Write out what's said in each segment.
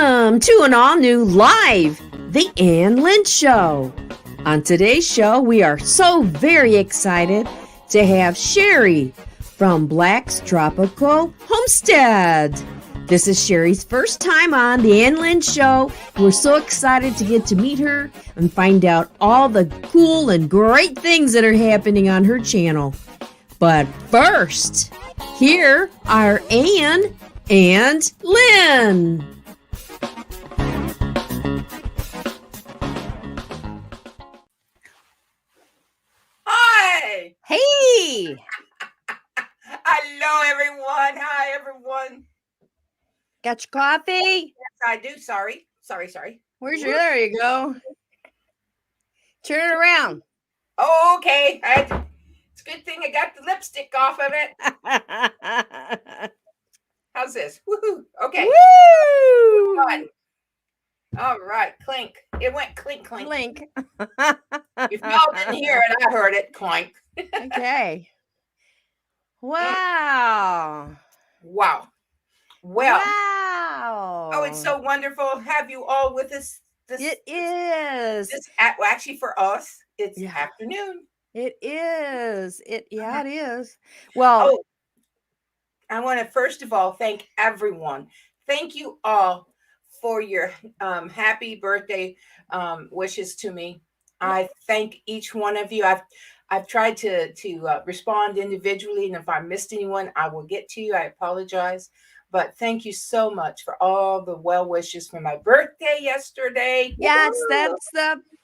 Welcome to an all-new live, The Ann Lynn Show. On today's show, we are so very excited to have Sherry from Black's Tropical Homestead. This is Sherry's first time on The Ann Lynn Show. We're so excited to get to meet her and find out all the cool and great things that are happening on her channel. But first, here are Ann and Lynn. Hi. Hey. Hello, everyone. Hi, everyone. Got your coffee? Yes, I do. Sorry. Where's your? There you go. Turn it around. Oh, okay. It's a good thing I got the lipstick off of it. How's this? Woohoo. Okay. Woo! Fun. All right. Clink. It went clink, clink. Link. If y'all didn't hear it, I heard it. Clink. Okay. Wow. Wow. Well. Wow. Oh, it's so wonderful to have you all with us. It is. Well, actually, for us, it's afternoon. It is. It is. Well, I want to first of all thank everyone. Thank you all for your happy birthday wishes to me. I thank each one of you. I've tried to respond individually, and if I missed anyone, I will get to you. I apologize, but thank you so much for all the well wishes for my birthday yesterday. Yes,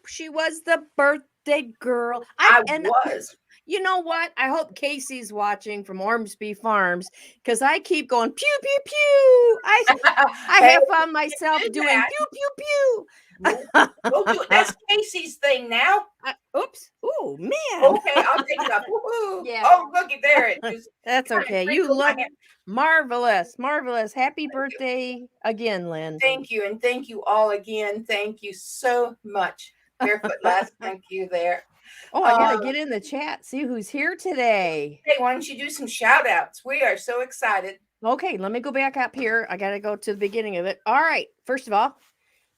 she was the birthday girl. I was. You know what? I hope Casey's watching from Ormsby Farms because I keep going pew pew pew. I have found myself doing pew pew pew. We'll do it. That's Casey's thing now. Oops. Oh man. Okay, I'll take it up. Woo-hoo. Yeah. Oh, looky there. That's okay. You look marvelous. Marvelous. Happy birthday again, Lynn. Thank you. And thank you all again. Thank you so much. Barefoot Lass, thank you there. Oh, I gotta get in the chat, see who's here today. Hey, why don't you do some shout outs? We are so excited. Okay, let me go back up here. I gotta go to the beginning of it. All right, first of all,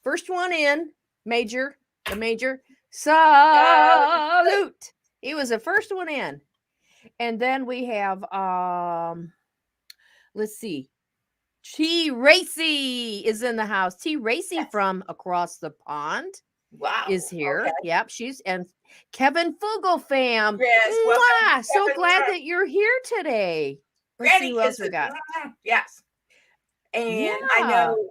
first one in, the major salute. He was the first one in. And then we have let's see, T Racy is in the house. T Racy from across the pond. Wow. Is here. Okay. Yep, and Kevin Fugel fam. Yes. Wow, so glad that you're here today. Let's see who else we got. Yes. And I know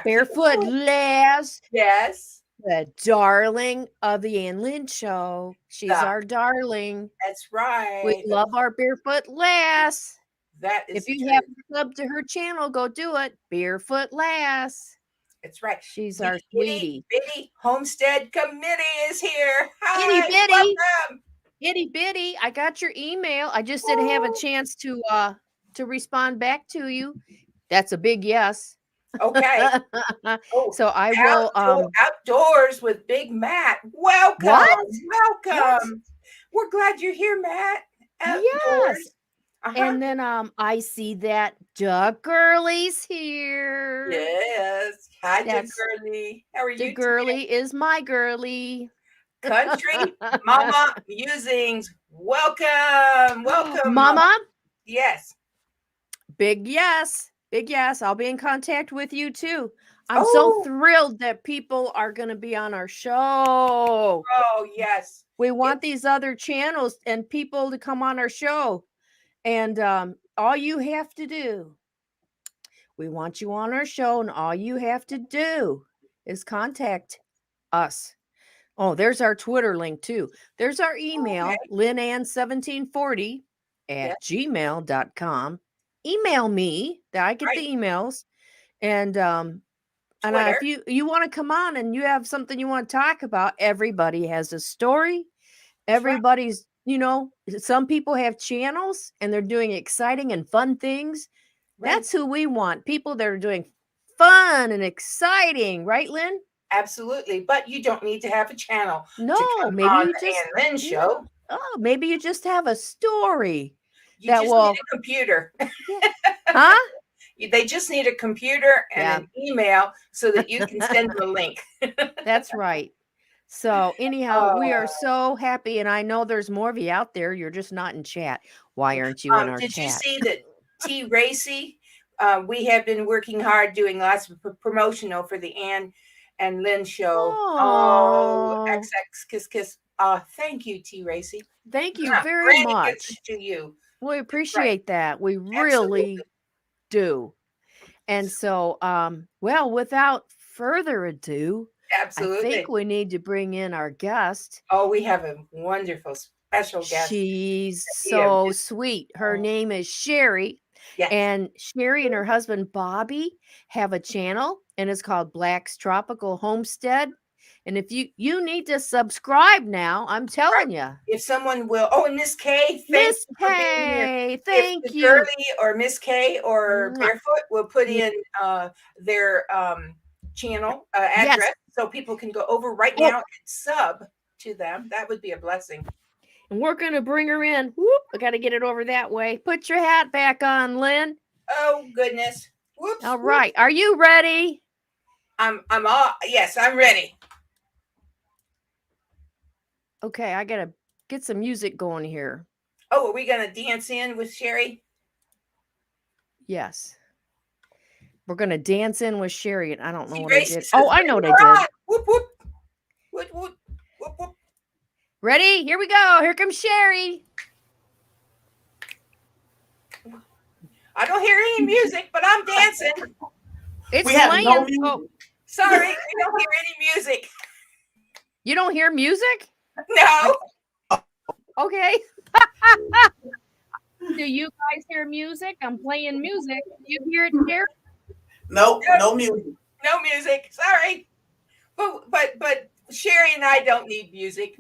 Barefoot Lass. Yes. The darling of the Ann Lynn Show. She's our darling. That's right. We love our Barefoot Lass. That is if you haven't subbed to her channel, go do it. Barefoot Lass. That's right. She's our sweetie. Bitty Homestead Committee is here. Hi, Itty bitty. Welcome. Itty bitty. I got your email. I just didn't have a chance to respond back to you. That's a big yes. Okay. So I will outdoors with Big Matt. Welcome. What? Welcome. We're glad you're here, Matt. Outdoors. Yes. And then I see that Doug Gurley's here. Yes. Hi, Doug Gurley. How are you? Doug Gurley is my girly. Country Mama Musings. Welcome. Mama. Yes. Big yes. Big yes. I'll be in contact with you too. I'm so thrilled that people are going to be on our show. Oh, yes. We want these other channels and people to come on our show. And all you have to do, we want you on our show, and all you have to do is contact us. Oh, there's our Twitter link too. There's our email, lynnan1740 at gmail.com. Email me, that I get the emails. And if you want to come on and you have something you want to talk about, everybody has a story. Everybody's some people have channels and they're doing exciting and fun things. Right. That's who we want. People that are doing fun and exciting. Right, Lynn? Absolutely. But you don't need to have a channel. No, maybe you just Ann Lynn Show. Oh, maybe you just have a story. You just need a computer. Huh? They just need a computer and Yeah. an email so that you can send them a link. That's right. So anyhow, we are so happy, and I know there's more of you out there. You're just not in chat. Why aren't you in our Did you chat? see that T. Racy? We have been working hard doing lots of promotional for the Ann and Lynn Show. Oh, Oh, XX kiss kiss. Thank you, T. Racy. thank you very Granny kisses much. to you. We Right. appreciate that. We Absolutely. really do. And so, well, without further ado, I think Absolutely. we need to bring in our guest. Oh, we have a wonderful special guest. She's We have so just- sweet. Her name is Sherry. Yes. And Sherry and her husband Bobby have a channel, and it's called Black's Tropical Homestead. And if you need to subscribe now, I'm telling you. If someone will, oh, and Miss K, thank Miss you for being here. K, If thank the you. Girly or Miss K or Mwah. Barefoot will put Yeah. in their channel Yes. address so people can go over right now and sub to them, that would be a blessing. And we're going to bring her in. Whoop, I got to get it over that way. Put your hat back on, Lynn. Oh, goodness. Whoops. All right. Are you ready? Yes, I'm ready. Okay, I got to get some music going here. Oh, are we going to dance in with Sherry? Yes. We're going to dance in with Sherry, and I don't know T. what I Racy did. says, Oh, I know what I "Bring her did. on." Whoop, whoop. Whoop, whoop. Whoop, whoop. Ready? Here we go. Here comes Sherry. I don't hear any music, but I'm dancing. It's We have playing. no music. Oh, Sorry, we don't hear any music. you don't hear music? No. Okay. Do you guys hear music? I'm playing music. Do you hear it, Sherry? Nope, no music. No music. Sorry. But Sherry and I don't need music.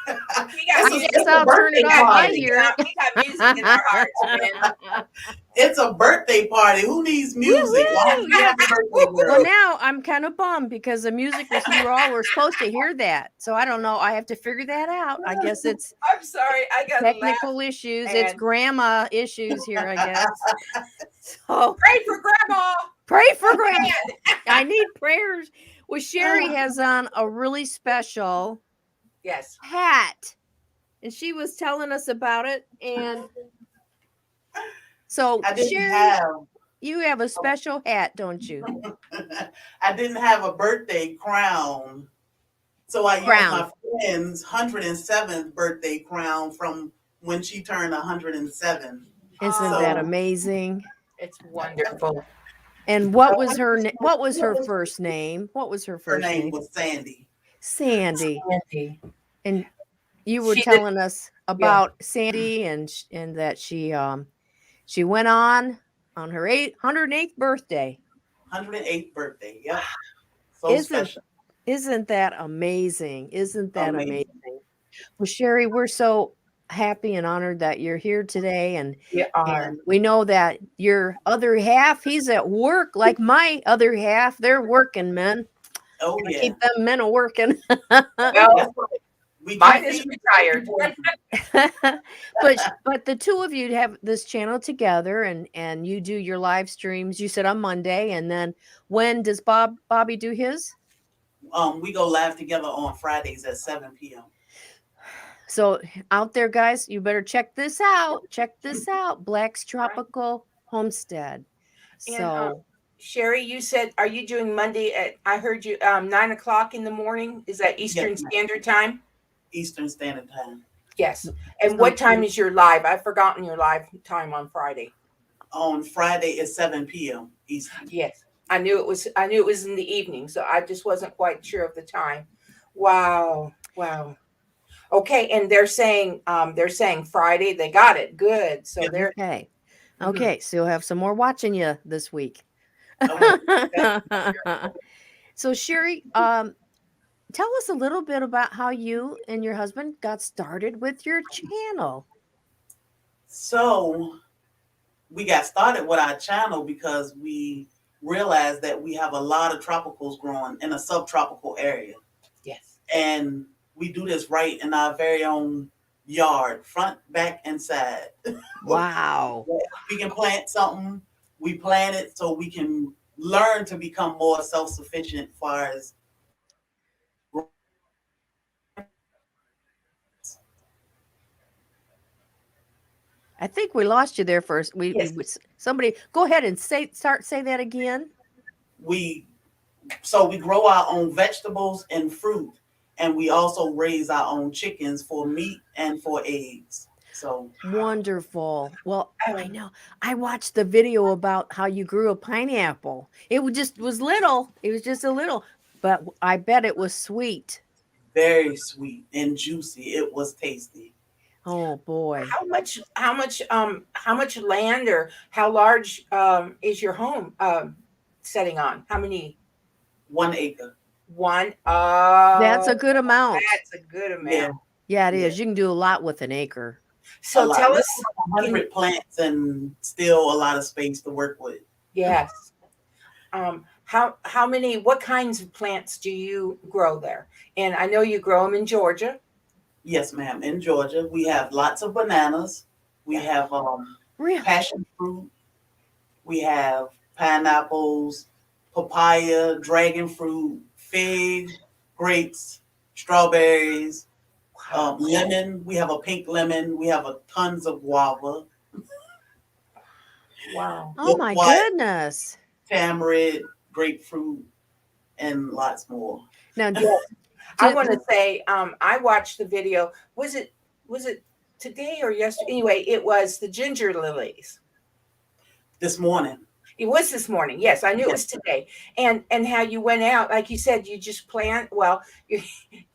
I guess I'll turn it on. I hear it. We got music in our hearts, man. It's a birthday party. Who needs music? Why do you have a birthday Well, girl? now I'm kind of bummed because the music was you all were supposed to hear that. So I don't know. I have to figure that out. I guess it's I'm sorry. I got to laugh. technical issues. It's and- grandma issues here, I guess. So Pray for Grandma. pray for grandma. I need prayers. Well, Sherry has on a really special Yes. hat, and she was telling us about it. And so, I didn't Sherry, have you have a special hat, don't you? I didn't have a birthday crown. So I used my friend's 107th birthday crown from when she turned 107. Isn't that amazing? It's wonderful. And what was her first name? What was her Her first name name? was Sandy. Sandy. Sandy. And you were She did- telling us about Sandy and that she went on her 108th birthday. 108th birthday. Yep. So Isn't special. Isn't that amazing? Isn't that amazing? Well, Sherry, we're so happy and honored that you're here today, and we know that your other half, he's at work like my other half. They're working men. Oh yeah. Keep them men a working. Well, We mine keep is these- retired. but the two of you have this channel together, and you do your live streams. You said on Monday, and then when does Bobby do his? We go live together on Fridays at 7 p.m. So out there, guys, you better check this out. Check this out. Black's Tropical Homestead. And, So Sherry, you said, are you doing Monday at, I heard you, 9:00 in the morning? Is that Eastern Yes, ma'am. Standard Time? Eastern Standard Time. Yes. And what time is your live? I've forgotten your live time on Friday. On Friday is 7 p.m. Eastern. Yes. I knew it was in the evening, so I just wasn't quite sure of the time. Wow. Okay, and they're saying Friday. They got it. Good. So Yeah. they're okay. Okay, so you'll have some more watching you this week. So Sherry, tell us a little bit about how you and your husband got started with your channel. So we got started with our channel because we realized that we have a lot of tropicals growing in a subtropical area. yes. And we do this right in our very own yard, front, back, and side. Wow. We can plant something we plant it so we can learn to become more self-sufficient as far as I think we lost you there first. Yes. Somebody go ahead and say that again. we we grow our own vegetables and fruit, and we also raise our own chickens for meat and for eggs. So Wonderful. Well, I know. I watched the video about how you grew a pineapple. It was little. It was just a little, but I bet it was sweet. very sweet and juicy. It was tasty. Oh boy. How much land or how large is your home setting on? How many? 1 acre. One. That's a good amount. That's a good amount. Yeah, Yeah, it is. You can do a lot with an acre. So tell us. 100 plants and still a lot of space to work with. Yes. How many? What kinds of plants do you grow there? And I know you grow them in Georgia. Yes, ma'am. In Georgia, we have lots of bananas. We have Really? passion fruit. We have pineapples, papaya, dragon fruit, fig, grapes, strawberries, lemon. We have a pink lemon. We have tons of guava. Wow. Oh my goodness. Tamarind, grapefruit, and lots more. Now, I want to say, I watched the video. Was it today or yesterday? Anyway, it was the ginger lilies. This morning. It was this morning. Yes, I knew it was today. And how you went out, like you said, you just plant. Well,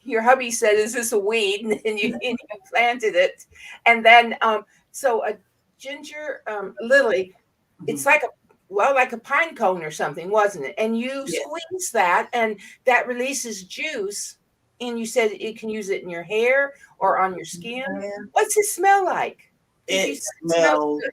your hubby said, "Is this a weed?" And you planted it. And then, so a ginger lily, it's like a pine cone or something, wasn't it? And you squeeze that, and that releases juice. And you said you can use it in your hair or on your skin. What's it smell like? It smells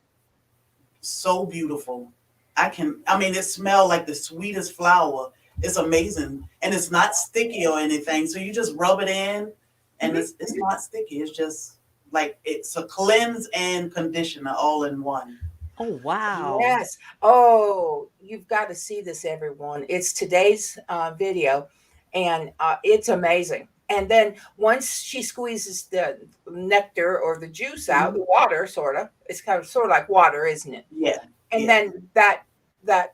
so beautiful. It smells like the sweetest flower. It's amazing. And it's not sticky or anything. So you just rub it in and it's not sticky. It's just like it's a cleanse and conditioner all in one. Oh, wow. Yes. Oh, you've got to see this, everyone. It's today's video, and it's amazing. And then once she squeezes the nectar or the juice out, the water, it's kind of like water, isn't it? Yeah. And then that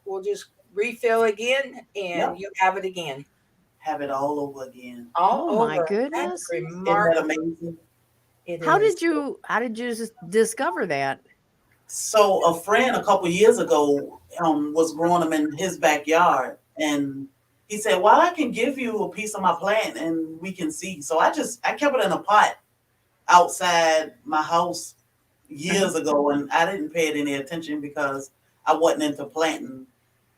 will just refill again, and you have it again. Have it all over again. All my goodness. That's remarkable. Isn't that amazing? How did you discover that? So a friend a couple years ago was growing them in his backyard, and he said, "Well, I can give you a piece of my plant, and we can see." So I kept it in a pot outside my house years ago, and I didn't pay it any attention because I wasn't into planting.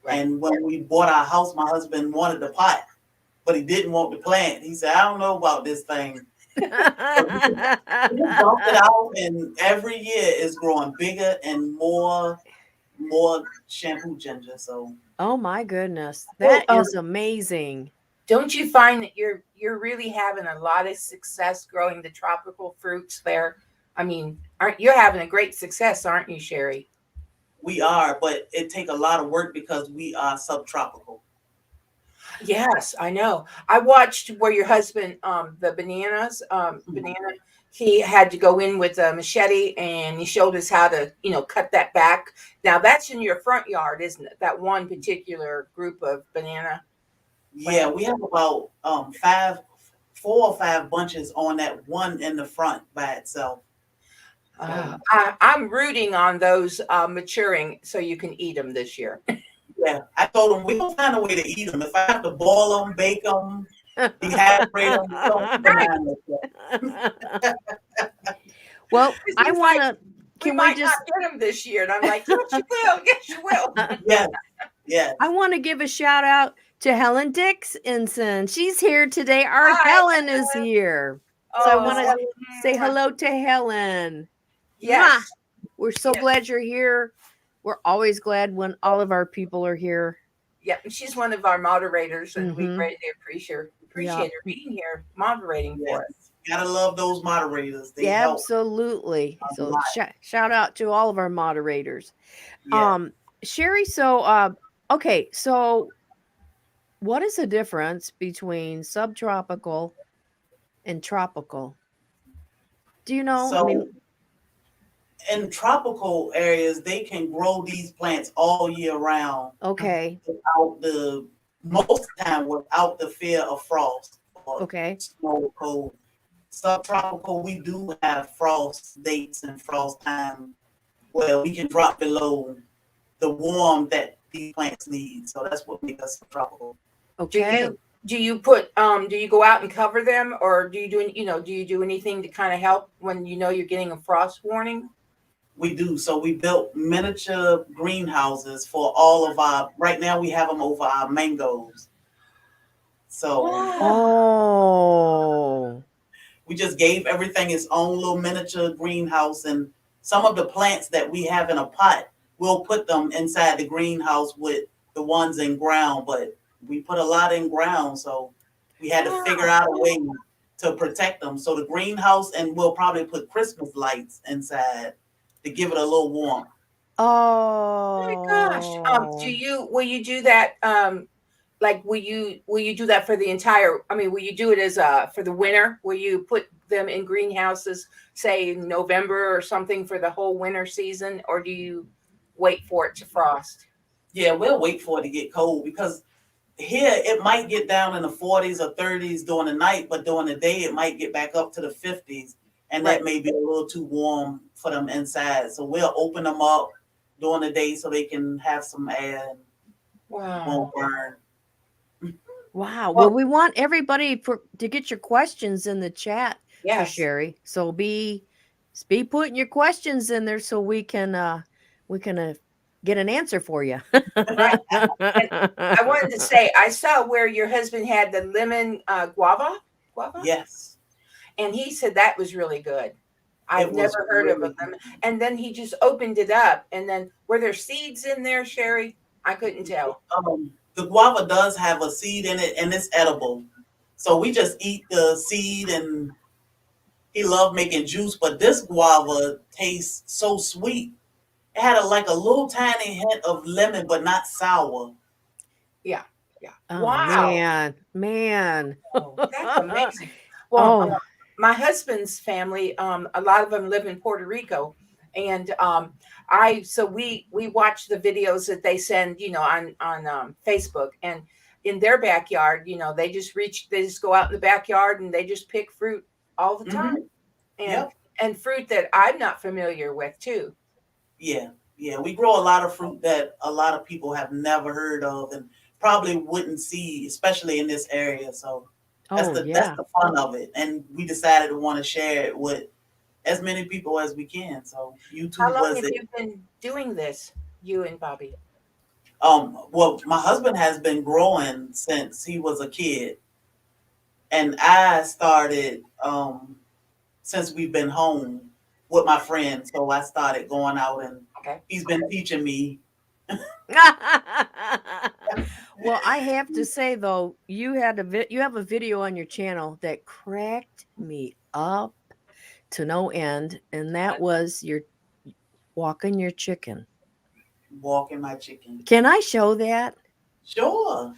Right. And when we bought our house, my husband wanted the pot, but he didn't want the plant. He said, "I don't know about this thing." He bumped it out, and every year it's growing bigger and more shampoo ginger. So oh my goodness, that is amazing. Don't you find that you're really having a lot of success growing the tropical fruits there? I mean, you're having a great success, aren't you, Sherry? We are, but it takes a lot of work because we are subtropical. Yes, I know. I watched where your husband, the banana, he had to go in with a machete, and he showed us how to, cut that back. Now that's in your front yard, isn't it? That one particular group of banana. Yeah, we have about 4 or 5 bunches on that one in the front by itself. I'm rooting on those maturing so you can eat them this year. Yeah, I told him we're going to find a way to eat them. If I have to boil them, bake them, dehydrate them, well, I want to. Can we just get them this year? And I'm like, yes, you will. Yes, you will. Yeah. I want to give a shout out to Helen Dixonson. She's here today. Our Helen is here. So I want to say hello to Helen. Yes. We're so glad you're here. We're always glad when all of our people are here. Yeah, she's one of our moderators, and we greatly appreciate her being here, moderating for us. Gotta love those moderators. They absolutely. So shout out to all of our moderators. Yeah. Sherry, okay, so what is the difference between subtropical and tropical? Do you know? I mean, So in tropical areas, they can grow these plants all year round okay, without the most time without the fear of frost or okay. snow or cold. Subtropical, we do have frost dates and frost time where we can drop below the warm that these plants need. So that's what makes us subtropical. Do Okay. you put do you go out and cover them, or do you do you do anything to kind of help when you know you're getting a frost warning? We do. So we built miniature greenhouses for all of our, right now we have them over our mangoes. So Oh, Oh. we just gave everything its own little miniature greenhouse. And some of the plants that we have in a pot, we'll put them inside the greenhouse with the ones in ground. But we put a lot in ground. So we had to figure out a way to protect them. So the greenhouse, and we'll probably put Christmas lights inside to give it a little warmth. my gosh. Oh. Will you do that like will you do that for the entire, I mean, will you do it as for the winter? Will you put them in greenhouses say in November or something for the whole winter season, or do you wait for it to frost? Yeah, we'll wait for it to get cold because here it might get down in the 40s or 30s during the night, but during the day it might get back up to the 50s, and Right. that may be a little too warm for them inside. So we'll open them up during the day so they can have some air and Wow. won't burn. Wow. Well, Well, we want everybody to get your questions in the chat for yes. Sherry. So be putting your questions in there so we can get an answer for you. Right. And I wanted to say, I saw where your husband had the lemon guava, Yes, and he said that was really good. it I've was never heard of a really lemon. And then he just opened it up, and then were there seeds in there, Sherry? I couldn't tell. the guava does have a seed in it and it's edible. So we just eat the seed, and he loved making juice, but this guava tastes so sweet. It had like a little tiny hint of lemon, but not sour. Yeah, yeah. Oh Wow, man. that's amazing. Well, Oh, my husband's family, a lot of them live in Puerto Rico, and we watch the videos that they send, on Facebook, and in their backyard, they just go out in the backyard and they just pick fruit all the time, Hmm. and Yep. and fruit that I'm not familiar with too. Yeah. Yeah. We grow a lot of fruit that a lot of people have never heard of and probably wouldn't see, especially in this area. So oh that's yeah. the fun of it. And we decided to want to share it with as many people as we can. So How YouTube long was have it. you been doing this, you and Bobby? Well, my husband has been growing since he was a kid, and I started since we've been home with my friends. So I started going out, and Okay. he's been teaching me. Well, I have to say though, you have a video on your channel that cracked me up to no end, and that was your walking your chicken. Walking my chicken. Can I show that? Sure.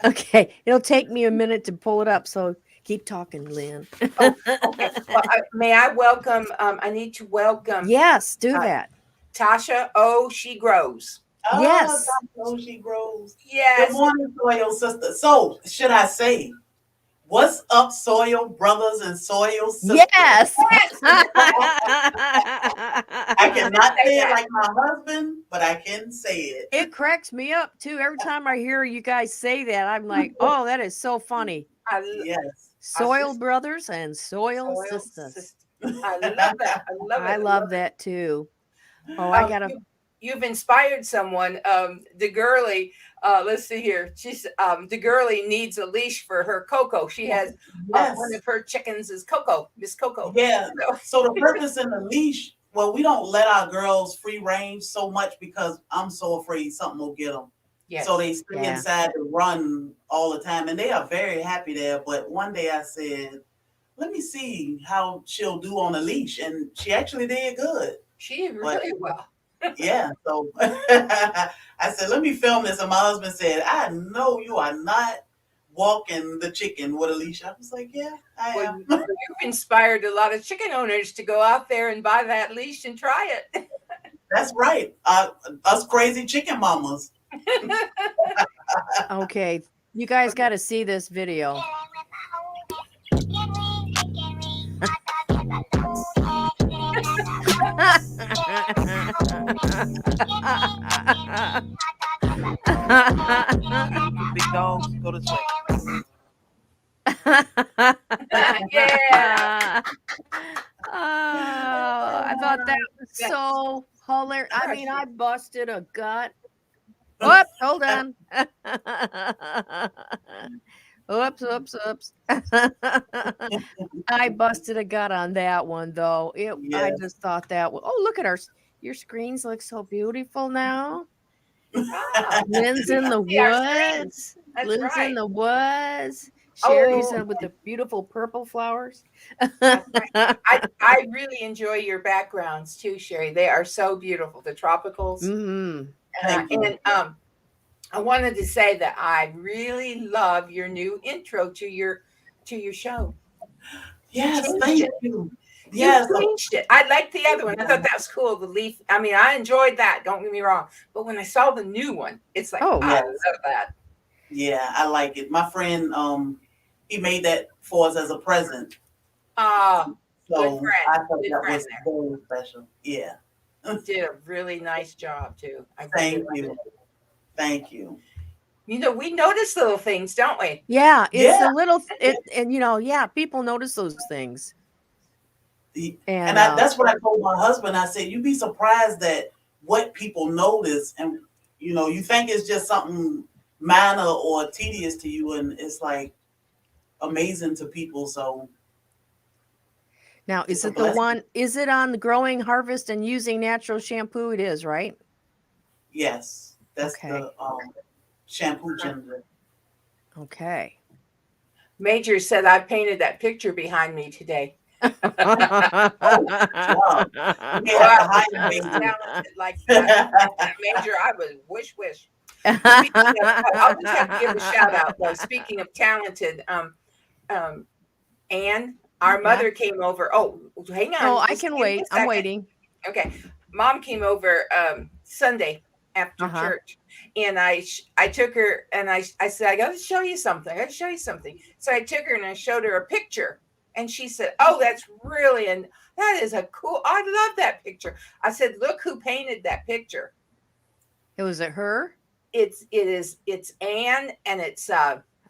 Okay, it'll take me a minute to pull it up, so keep talking, Lynn. Oh, okay. Well, may I welcome? I need to welcome Yes, do uh, that. Tasha. Oh, she grows. Oh, Yes. that's how she grows. Good Yes. morning, Soil Sister. So, should I say, what's up, Soil Brothers and Soil Sisters? Yes. I cannot Say say it that. like my husband, but I can say it. It cracks me up too. Every time I hear you guys say that, I'm like, oh, that is so funny. I, Yes. Soil just- brothers and soil Soil sisters. sister. I love that. I love it. I love that too. Oh, I gotta. You've inspired someone. The girly. Let's see here. She's the girly needs a leash for her Coco. She has Yes. one of her chickens is Coco, Miss Coco. Yeah. So- So the purpose in the leash, well, we don't let our girls free range so much because I'm so afraid something will get them. Yes. So they stay Yeah. inside to run all the time, and they are very happy there. But one day I said, let me see how she'll do on a leash, and she actually did good. She did But- really well. Yeah. So I said, let me film this. And my husband said, I know you are not walking the chicken with a leash. I was like, yeah, I Well, am. you've inspired a lot of chicken owners to go out there and buy that leash and try it. That's right. Us crazy chicken mamas. Okay, you guys got to see this video. Big dogs, go this way. Yeah. Oh, I thought that was so hilarious. I mean, I busted a gut. Whoops, hold on. Oops. I busted a gut on that one though. I Yes. just thought that was, oh, look at your screens look so beautiful now. Ah, Lynn's in the see our screens. woods. That's Lynn's right. in the woods. Sherry's Oh, with the beautiful purple flowers. that's right. I really enjoy your backgrounds too, Sherry. They are so beautiful. The tropicals. Mm-hmm. Thank you. And I wanted to say that I really love your new intro to your show. Yes, changed thank it. you. You Yes. changed it. I liked the other one. I thought that was cool. The leaf. I mean, I enjoyed that. Don't get me wrong. But when I saw the new one, it's like, Oh, I Yes. love that. Yeah, I like it. My friend, he made that for us as a present. Good So friend. I thought Good that friend was very special. Yeah. Did a really nice job too. I really Thank loved you. it. Thank you. You know, we notice little things, don't we? yeah, it's Yeah. a little and yeah, people notice those things. And That's what I told my husband. I said, you'd be surprised at what people notice. And, you think it's just something minor or tedious to you. And it's like amazing to people. So now, it's is a it the blessing. one? Is it on the growing, harvest, and using natural shampoo? It is, right? Yes. That's Okay. the shampoo gender. Okay. Major said I painted that picture behind me today. Wow. You may Oh, have to I hide was it, talented like that. Major, I was wish. Speaking of, I'll just have to give a shout out though. Speaking of talented, Ann, our mother came over. Oh, hang on. Oh, I Just can give me a wait. I'm second. waiting. Okay, Mom came over Sunday after church, and I took her and I said, I got to show you something. I got to show you something. So I took her and I showed her a picture, and she said, "Oh, that's really and that is a cool. I love that picture." I said, "Look who painted that picture. It was it her? It's Ann, and it's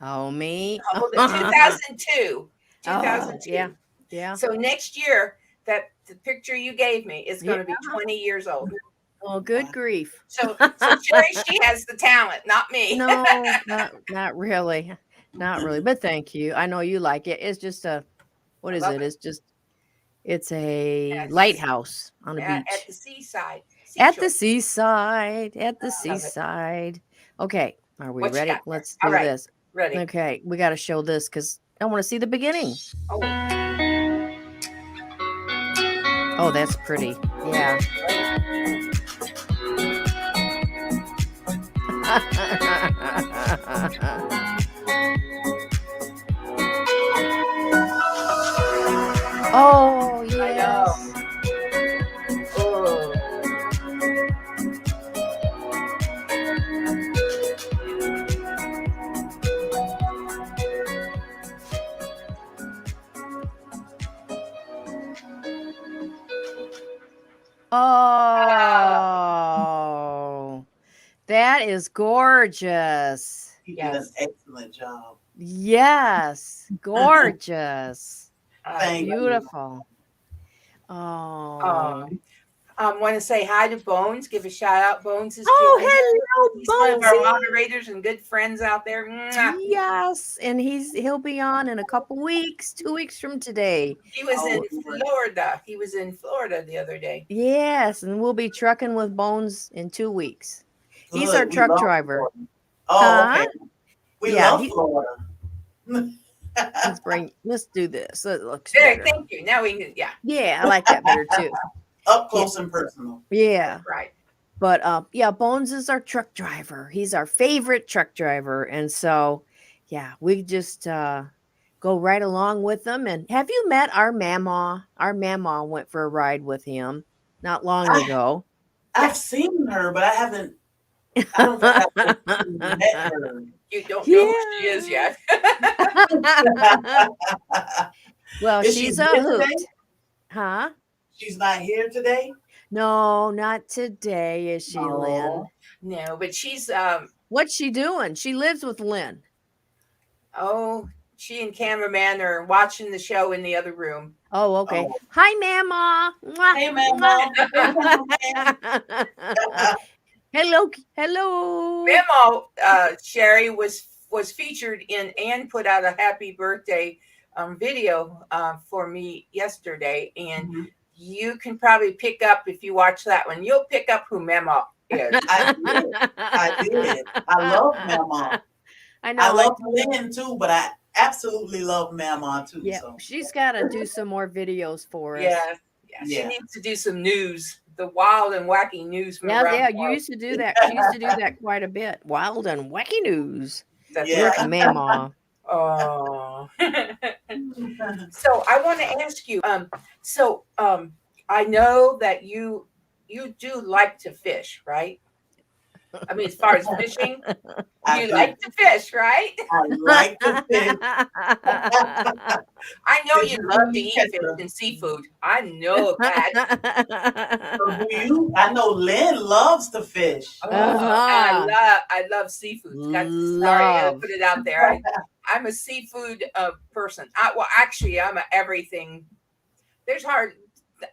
Oh, me. 2002. Oh, 2002. yeah. So next year, the picture you gave me is going to be 20 years old. Oh, good grief. So Sherry, she has the talent, not me. No, not really. Not really. But thank you. I know you like it. It's just what I is love it? it. It's a Yes. lighthouse on a At beach. the seaside. At the Seashore. seaside. At the I love it. seaside. Okay. Are we What you ready? got there? Let's do All right. this. Ready. Okay. We got to show this because I want to see the beginning. Oh, that's pretty. Yeah. Oh, I know. yes. Oh. Oh, that is gorgeous. You did an Yes. excellent job. Yes, gorgeous. Thank you. Beautiful. Oh. Want to say hi to Bones. Give a shout out. Bones is Oh, hello, He's one of our Bonesy. moderators and good friends out there. Mwah. Yes, and he'll be on in a couple weeks, 2 weeks from today. He was Oh, in Lord. Florida. He was in Florida the other day. Yes, and we'll be trucking with Bones in 2 weeks. He's Good. our We truck love driver. Florida. Oh, Huh? okay. We Yeah, love Florida. Let's do this. It looks There, better. thank you. Now we can, yeah, Yeah, I like that better too. Up close and personal. Yeah. right. But yeah, Bones is our truck driver. He's our favorite truck driver. And so, yeah, we just go right along with them. And have you met our mama? Our mama went for a ride with him not long ago. I've seen her, but I don't think I've officially met her. You don't know who she is yet. Well, Is she she's a here today? hoot. Huh? She's not here today? No, not today, is she, Lynn? No. No, but she's What's she doing? She lives with Lynn. she and cameraman are watching the show in the other room. Oh, okay. Oh. Hi, Mama. Hey, Mama. Hello, hello. Memo, Sherry was featured in and put out a happy birthday video for me yesterday, and Mhm. you can probably pick up if you watch that one. You'll pick up who Memo is. I did. I love Mama. I know. I love Lynn too, but I absolutely love Mama too. Yeah, So she's got to do some more videos for us. Yeah, she needs to do some news, the wild and wacky news from around Yeah. the You world. used to do that. She used to do that quite a bit. Wild and wacky news That's Yeah. with Mama. Oh. So I want to ask you. I know that you do like to fish, right? I mean, as far as fishing, you like to fish, right? I like to fish. I know you love to Fish eat catcher. fish and seafood. I know that. So do you? I know Lynn loves to fish. Oh, Uh-huh. I love seafood. Sorry, I put it out there. I'm a seafood person. Actually, I'm a everything.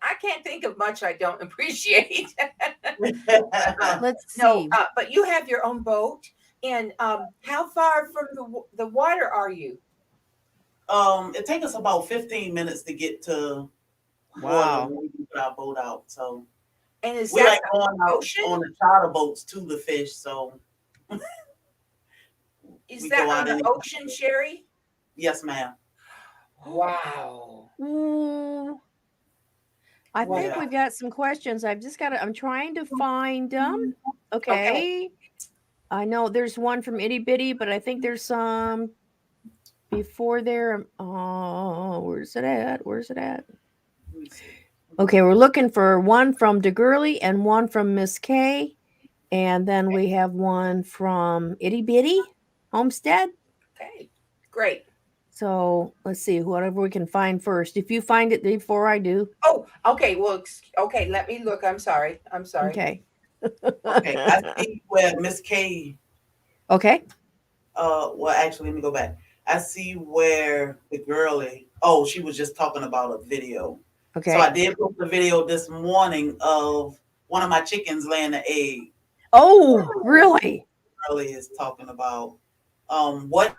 I can't think of much I don't appreciate. Let's see. No, but you have your own boat, and how far from the water are you? It takes us about 15 minutes to get to Wow. water when we can put our boat out. So And is we that like going out ocean? on the charter boats to the fish. So Is we that go on out the in- ocean, Sherry? yes, ma'am. Wow. Ooh. I think Wow. we've got some questions. I'm trying to find them. Okay. I know there's one from Itty Bitty, but I think there's some before there. Oh, where's it at? Let me see. Okay, we're looking for one from DeGurley and one from Miss K. And then we have one from Itty Bitty Homestead. Okay, great. So let's see, whatever we can find first. If you find it before I do. Oh, okay. Well, okay. Let me look. I'm sorry. Okay. Okay, I see where Miss K. Okay. Well, actually, let me go back. I see where the girlie. Oh, she was just talking about a video. Okay. So I did post a video this morning of one of my chickens laying an egg. Oh, really? Girlie is talking about what.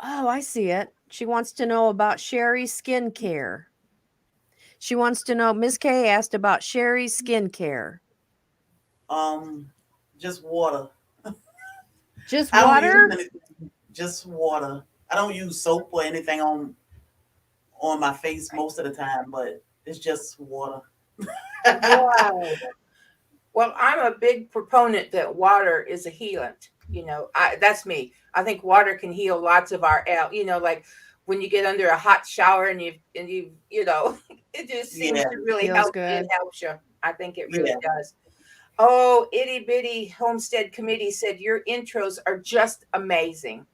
Oh, I see it. She wants to know about Sherry's skincare. She wants to know, Miss K asked about Sherry's skincare. Just water. Just I don't water? use anything, just water. I don't use soap or anything on my face most of the time, but it's just water. Wow. Well, I'm a big proponent that water is a healant. That's me. I think water can heal lots of our like when you get under a hot shower and you it just seems Yeah. to really Feels help. good. It helps you. I think it really Yeah. does. Oh, Itty Bitty Homestead Committee said your intros are just amazing.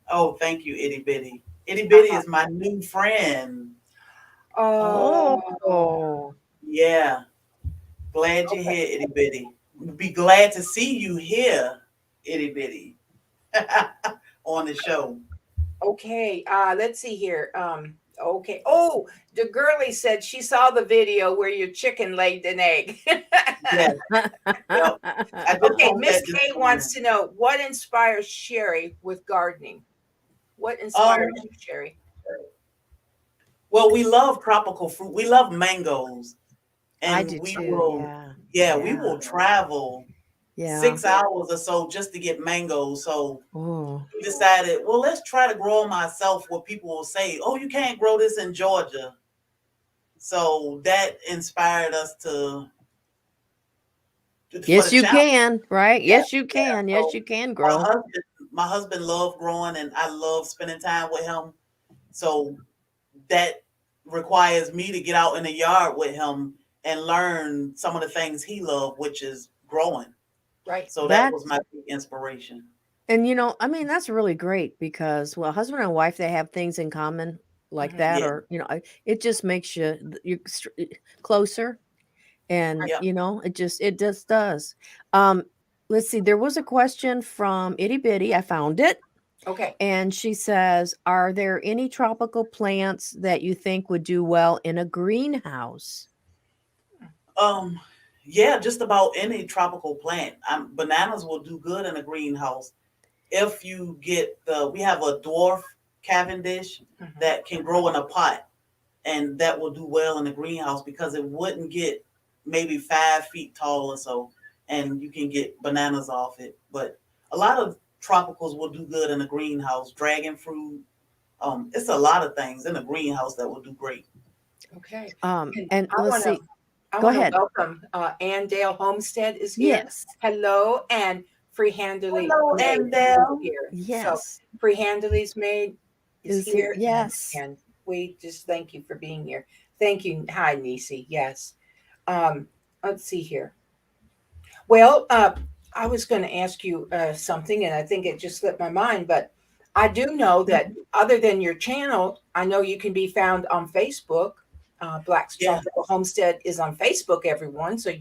Oh, thank you, Itty Bitty. Itty Bitty is my new friend. Oh. Yeah. Glad you're Okay. here, Itty Bitty. Be glad to see you here, Itty Bitty, on the show. Okay, let's see here. Okay. Oh, the girlie said she saw the video where your chicken laid an egg. Yes. Yep. I just Okay, hope Miss that this K wants to know what inspires Sherry with gardening. What inspires you, Sherry? Well, we love tropical fruit. We love mangoes. And I do we too. will, Yeah. we will travel Yeah. 6 hours or so just to get mangoes. So Oh. we decided, well, let's try to grow them ourselves where people will say, oh, you can't grow this in Georgia. So that inspired us to for Yes, the you challenge. can, right? Yeah. Yes, you can. Yes, So you can my grow. husband, my husband loved growing, and I love spending time with him. So that requires me to get out in the yard with him and learn some of the things he loved, which is growing. Right. So that was That's my big inspiration. and I mean, that's really great because well, husband and wife they have things in common like Mhm. that, Yeah, or it just makes you closer, and yeah. it just does. Um, let's see. There was a question from Itty Bitty. I found it. Okay. And she says, "Are there any tropical plants that you think would do well in a greenhouse?" Um, yeah, just about any tropical plant. Bananas will do good in a greenhouse if you get we have a dwarf Cavendish Mhm. that can grow in a pot, and that will do well in the greenhouse because it wouldn't get maybe 5 feet tall or so, and you can get bananas off it. But a lot of tropicals will do good in a greenhouse. Dragon fruit, it's a lot of things in a greenhouse that will do great. Okay. Um, And and let's see. I Go want to ahead. welcome Ann Dale Homestead is here. Yes. Hello, and Free Handily Hello, Made is Andel. here. So Yes. Free Handily Made is Is here. here, Yes. and we just thank you for being here. Thank you. Hi, Nisi. Yes. Um, let's see here. Well, I was going to ask you something, and I think it just slipped my mind, but I do know that other than your channel, I know you can be found on Facebook. Black's Yeah. Tropical Homestead is on Facebook, everyone. So,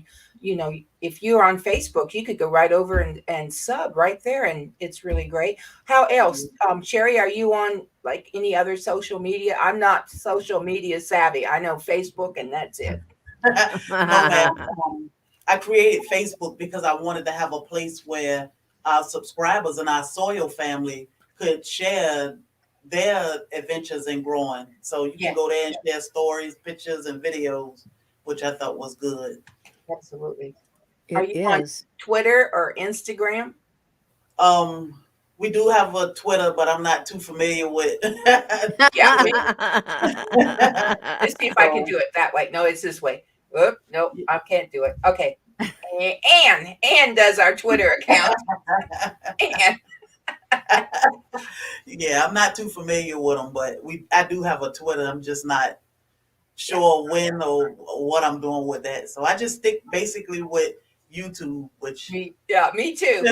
if you're on Facebook, you could go right over and sub right there, and it's really great. How else? Sherry, are you on like any other social media? I'm not social media savvy. I know Facebook, and that's it. No, ma'am. I created Facebook because I wanted to have a place where our subscribers and our soil family could share their adventures in growing. So you can Yeah, go there and share stories, pictures, and videos, which I thought was good. absolutely. Are It you on is. Twitter or Instagram? Um, we do have a Twitter, but I'm not too familiar with. Yeah, with let's see if I can so do it that way. No, it's this way. Oop, nope, I can't do it. Okay. Ann does our Twitter account. Ann. yeah, I'm not too familiar with them, but I do have a Twitter. I'm just not sure when or what I'm doing with that. So I just stick basically with YouTube, which Me too.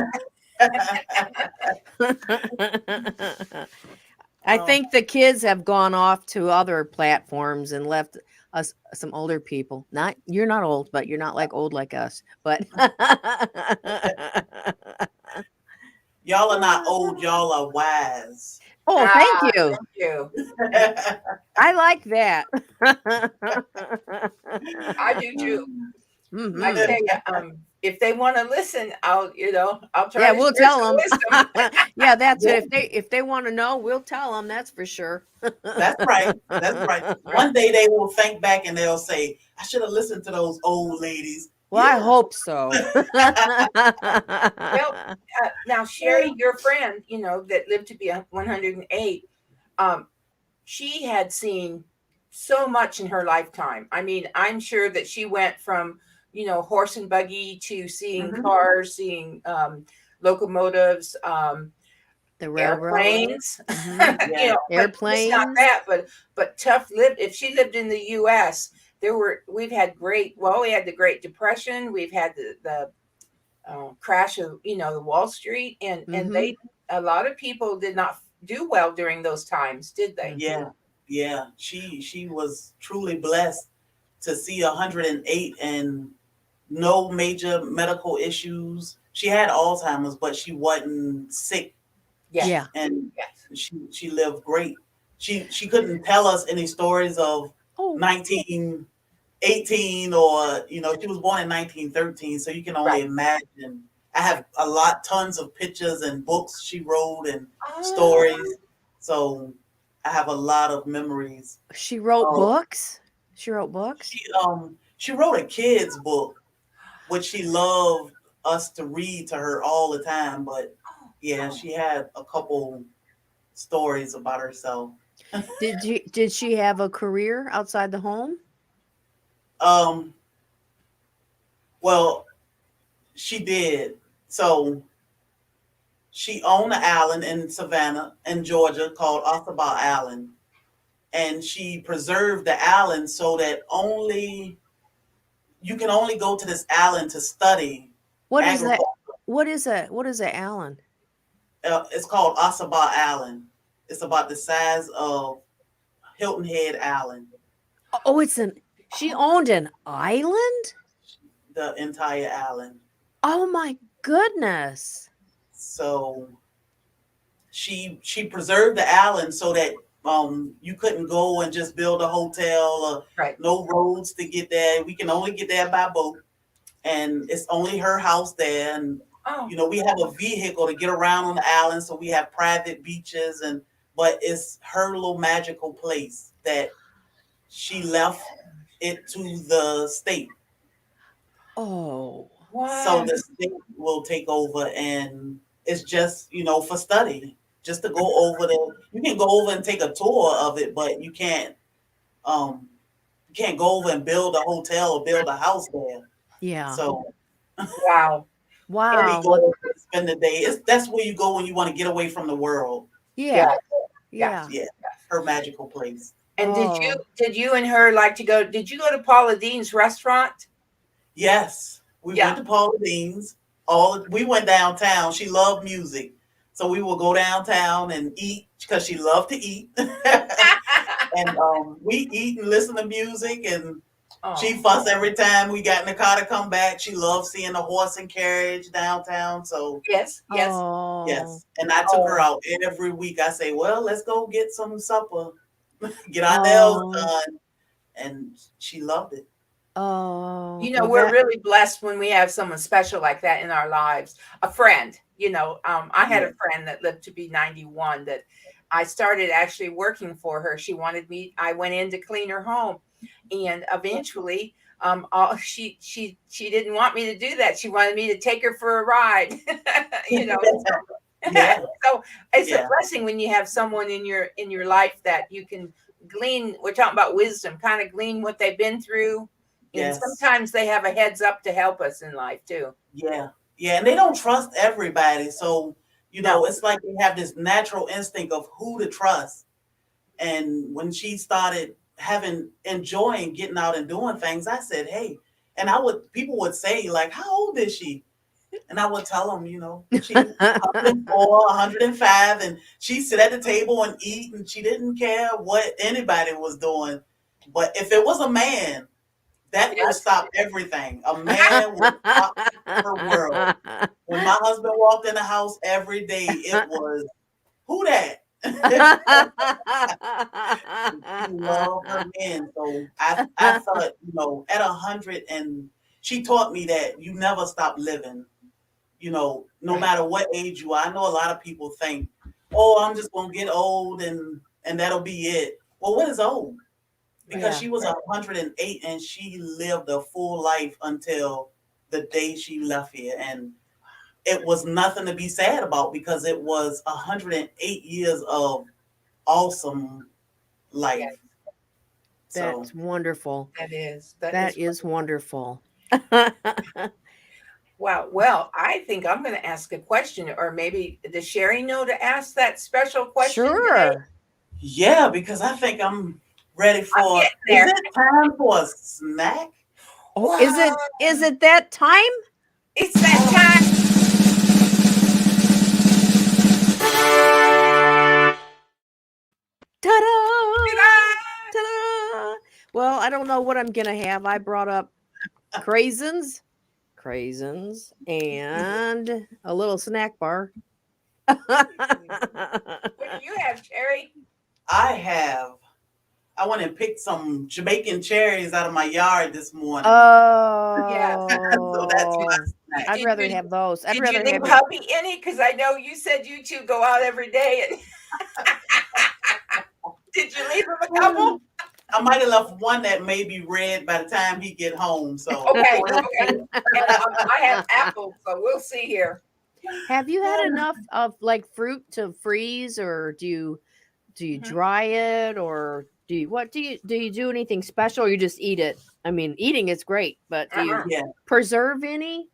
I um, think the kids have gone off to other platforms and left us some older people. Not you're not old, but you're not like old like us. But y'all are not old, y'all are wise. oh, thank Ah, you. thank you. Thank you. I like that. I do too. I Hmm. tell you, if they want to listen, I'll try Yeah, to we'll share tell some them. wisdom. Yeah, that's it. Yeah, If they want to know, we'll tell them. That's for sure. that's right. That's right. One day they will think back and they'll say, I should have listened to those old ladies. Well, I Yeah. hope so. Well, now Sherry, your friend, that lived to be 108, um, she had seen so much in her lifetime. I mean, I'm sure that she went from, horse and buggy to seeing Mhm. cars, seeing locomotives, The railroad. airplanes. Hmm. Yeah. But just not Airplanes. that, but tough lived. If she lived in the U.S., we've had we had the Great Depression, we've had the crash of the Wall Street, and Hmm. a lot of people did not do well during those times, did they? Yeah. Yeah. She was truly blessed to see 108 and no major medical issues. She had Alzheimer's, but she wasn't sick, Yes, Yeah. and yes. she lived great. She couldn't tell us any stories of Oh, 1918, or she was born in 1913, so you can only Right. imagine. I have tons of pictures and books she wrote and Oh, stories, so I have a lot of memories. she wrote Oh, books. She wrote books. she wrote a kids book, which she loved us to read to her all the time. But yeah, she had a couple stories about herself. Did she have a career outside the home? Um, well, she did. So she owned an island in Savannah in Georgia called Ossabaw Island. And she preserved the island so that only you can only go to this island to study What is that? agriculture. What is that? What is that, Alan? It's called Ossabaw Island. It's about the size of Hilton Head Island, Oh, she owned an island? the entire island. Oh my goodness. So she preserved the island so that you couldn't go and just build a hotel, Right. no roads to get there. We can only get there by boat, and it's only her house there. And Oh, we have a vehicle to get around on the island, so we have private beaches, but it's her little magical place that she left it to the state. Oh. So wow. the state will take over, and it's just for study, just to go over there. You can go over and take a tour of it, but um you can't go over and build a hotel or build a house there. Yeah. So Wow. only Wow. go over and spend the day. That's where you go when you want to get away from the world. Yeah. Yeah. Yeah. Yeah, her magical place. And Oh. did you and her like to go? Did you go to Paula Dean's restaurant? Yes, we Yeah. went to Paula Dean's. We went downtown. She loved music, so we would go downtown and eat because she loved to eat. And we eat and listen to music, and she Oh, fussed every time we got in the car to come back. She loved seeing the horse and carriage downtown. So yes, yes. Oh. yes, and I took her Oh, out every week. I say, well, let's go get some supper, get our nails Oh. done, and she loved it. Oh. you know, Well, we're that really blessed when we have someone special like that in our lives. A friend, I had Yeah. a friend that lived to be 91 that I started actually working for her. She wanted me, I went in to clean her home. And eventually, she didn't want me to do that. She wanted me to take her for a ride. you know, Yeah, so it's a yeah, blessing when you have someone in your life that you can glean. We're talking about wisdom, kind of glean what they've been through, and yes. sometimes they have a heads up to help us in life too. Yeah. Yeah. And they don't trust everybody. So, No. it's like they have this natural instinct of who to trust. And when she started enjoying getting out and doing things, I said, hey, and people would say, like, how old is she? And I would tell them, she 104, 105, and she'd sit at the table and eat, and she didn't care what anybody was doing. But if it was a man, that would Yes. stop everything. A man would stop her world. When my husband walked in the house every day, it was, who that? She loved her men. So I thought, at 100, and she taught me that you never stop living, no Right. matter what age you are. I know a lot of people think, oh, I'm just gonna get old and that'll be it. Well, what is old? Because Yeah. she was 108 and she lived a full life until the day she left here. And it was nothing to be sad about because it was 108 years of awesome life. Yes, So That's wonderful. that is That is wonderful. wow. Well, I think I'm going to ask a question, or maybe does Sherry know to ask that special question today? Sure. yeah, because I think I'm ready I'm for. getting Is there. it time for a snack? Oh, is it that time? It's that time. Ta-da! Ta-da! Ta-da! Well, I don't know what I'm gonna have. I brought up craisins, and a little snack bar. What do you have, Sherry? I went and picked some Jamaican cherries out of my yard this morning. Yes. So that's my Oh, snack. I'd Did rather you have those. I'd did you rather leave have your hubby any? Because I know you said you two go out every day. And did you leave him a couple? I might have left one that may be red by the time he get home. So Okay, okay. And I have apples, so we'll see here. Have you had enough of like fruit to freeze, or do you do you Mhm. dry it, or do you do anything special, or you just eat it? I mean, eating is great, but do you Yeah, preserve any?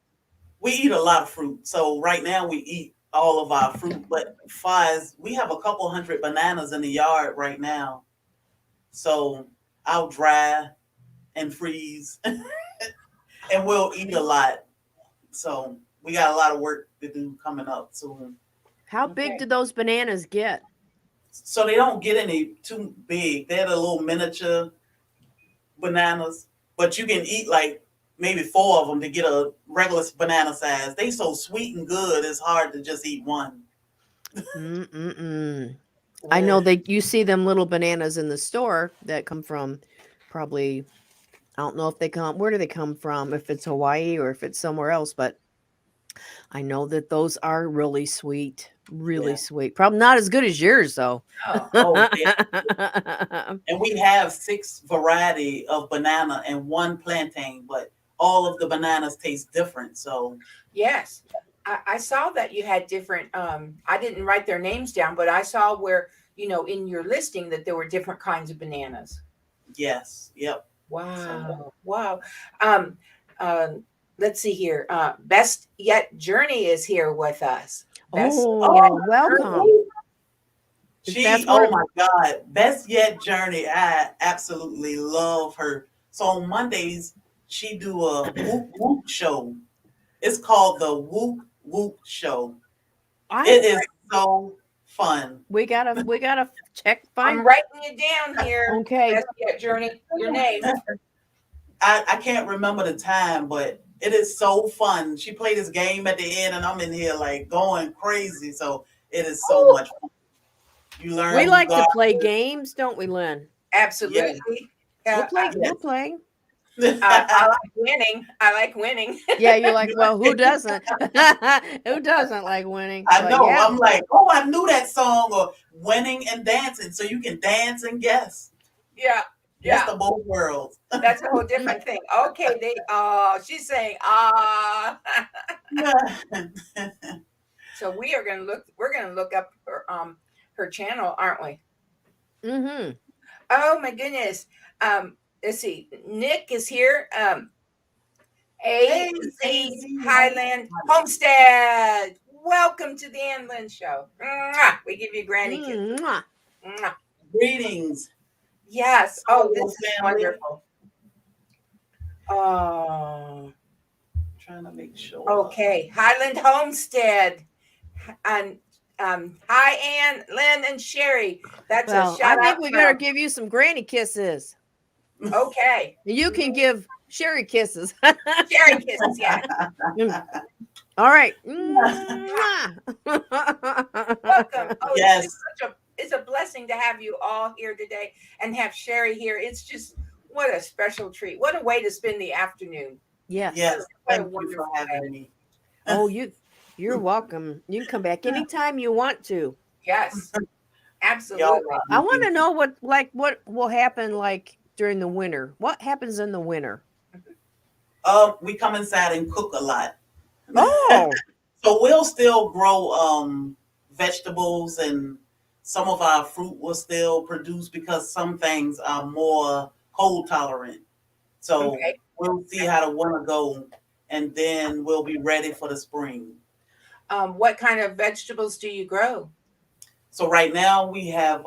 we eat a lot of fruit. So right now we eat all of our fruit, but far as we have a couple hundred bananas in the yard right now. So I'll dry and freeze and we'll eat a lot. So we got a lot of work to do coming up soon. How big Okay. do those bananas get? So they don't get any too big. They're the little miniature bananas, but you can eat like maybe four of them to get a regular banana size. They so sweet and good, it's hard to just eat one. Mm-mm-mm. I know you see them little bananas in the store that come from probably, I don't know if they come, where do they come from? If it's Hawaii or if it's somewhere else, but I know that those are really sweet, really Yeah. sweet. Probably not as good as yours though. Oh, Oh yeah. And we have 6 variety of banana and 1 plantain, but all of the bananas taste different. So yes. I saw that you had different. I didn't write their names down, but I saw where in your listing that there were different kinds of bananas. yes, yep. Wow, wow. Um, uh, let's see here. Best Yet Journey is here with us. Best Yet Oh, welcome. Journey. She, That's oh where my God, Best Yet Journey. I absolutely love her. So on Mondays, she do a whoop whoop show. It's called the Whoop Whoop Show. It is so fun. we gotta check I'm find. writing you down here. Okay. Best Yet Journey. Your name. I can't remember the time, but it is so fun. She played this game at the end, and I'm in here like going crazy. So it is so Oh, much fun. You learn We who like to God play is. games, don't we, Lynn? absolutely. We'll Yeah, play. Yes. We'll play. I like winning. I like winning. Yeah, you're like, well, who doesn't? Who doesn't like winning? I But know. yeah, I'm like, oh, I knew that song, or winning and dancing. So you can dance and guess. Yeah, Best yeah. of both worlds. That's a whole different thing. Okay, she's saying so we're gonna look up her channel, aren't we? mm-hmm. Oh my goodness. Let's see. Nick is here. Hey, AZ AZ Highland Homestead. Welcome to the Ann Lynn Show. Mwah! We give you granny kisses. Mwah. Mwah. Greetings. Yes. Oh, this Hello, is family. wonderful. Oh, Trying to make sure. okay. Highland Homestead. And hi, Ann, Lynn, and Sherry. That's Well, a shout I think out we gotta from. give you some granny kisses. Okay. You can give Sherry kisses. Sherry kisses, yeah. All right. Mwah. Welcome. Oh, Yes. it's a blessing to have you all here today and have Sherry here. It's just what a special treat. What a way to spend the afternoon. Yes. Yes. What a Thank you for wonderful having way. me. Oh, you're welcome. You can come back anytime you want to. Yes, Y'all absolutely. I want to know what will happen like during the winter. What happens in the winter? We come inside and cook a lot. Oh, So we'll still grow vegetables, and some of our fruit will still produce because some things are more cold tolerant. So Okay. we'll see how the winter go, and then we'll be ready for the spring. What kind of vegetables do you grow? So right now we have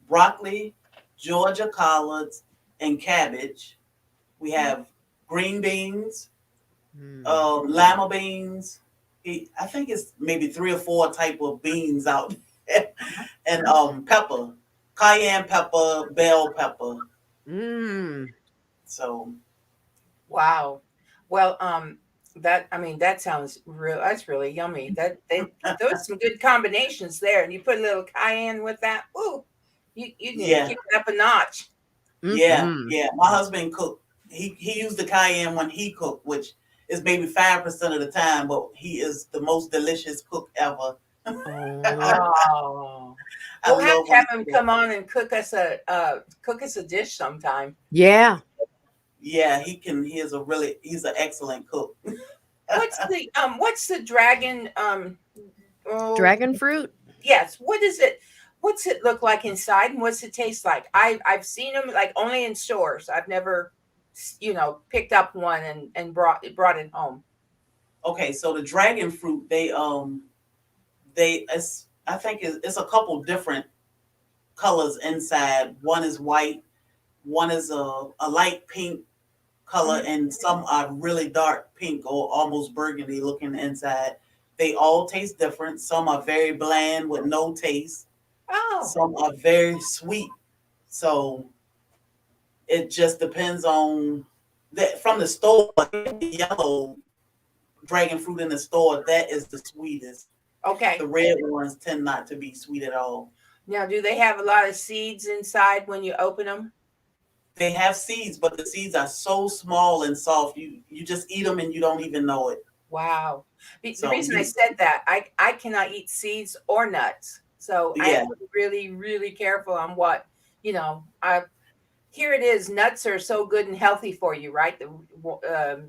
broccoli, Georgia collards, and cabbage. We have green beans, lima beans. I think it's maybe 3 or 4 type of beans out there. And pepper, cayenne pepper, bell pepper. So Wow. Well, that sounds real. That's really yummy. Those are some good combinations there. And you put a little cayenne with that. Ooh, you can Yeah. kick it up a notch. yeah, my husband cooked. He used the cayenne when he cooked, which is maybe 5% of the time, but he is the most delicious cook ever. Oh. I We'll have love to have when him he come on and cook us a dish sometime. Yeah. Yeah, he can. He's an excellent cook. What's the dragon Dragon fruit? yes, what is it? What's it look like inside, and what's it taste like? I've seen them like only in stores. I've never, picked up one and brought it home. Okay, so the dragon fruit, I think it's a couple different colors inside. One is white, one is a light pink color, and some are really dark pink or almost burgundy looking inside. They all taste different. Some are very bland with no taste. Oh, Some are very sweet. So it just depends on that from the store. The yellow dragon fruit in the store, that is the sweetest. okay. The red ones tend not to be sweet at all. Now, do they have a lot of seeds inside when you open them? They have seeds, but the seeds are so small and soft. You just eat them and you don't even know it. Wow. The So reason I said that, I cannot eat seeds or nuts. So I Yeah. have to be really, really careful on what, I here it is. Nuts are so good and healthy for you, right? The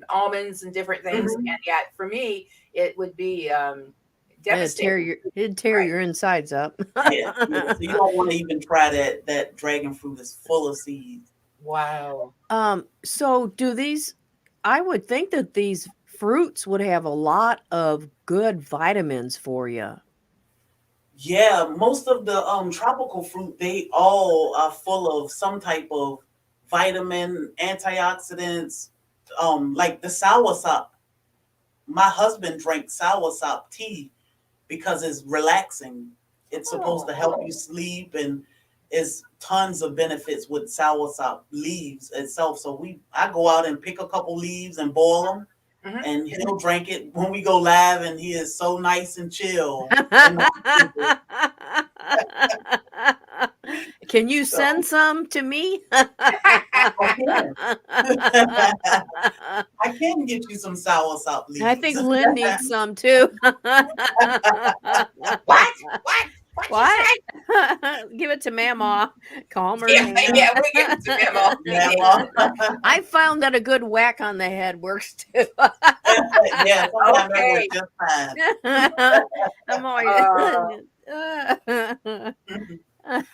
almonds and different things. Mhm. And yet for me, it would be devastating. It'd tear Right. your insides up. Yeah. So you don't want to even try that dragon fruit is full of seeds. Wow. So do these, I would think that these fruits would have a lot of good vitamins for you. Yeah, most of the tropical fruit, they all are full of some type of vitamin, antioxidants, like the soursop. My husband drank soursop tea because it's relaxing. It's supposed to help you sleep, and is tons of benefits with soursop leaves itself. So I go out and pick a couple leaves and boil them, Mhm. and he'll drink it when we go live, and he is so nice and chill. Can you send some to me? I can get you some soursop leaves. I think Lynn needs some too. What? What? Give it to Mama. Calm her Yeah, down. yeah, we give it to Mama. Grandma. I found that a good whack on the head works too. Yeah, sometimes that Okay. works just fine. I'm always.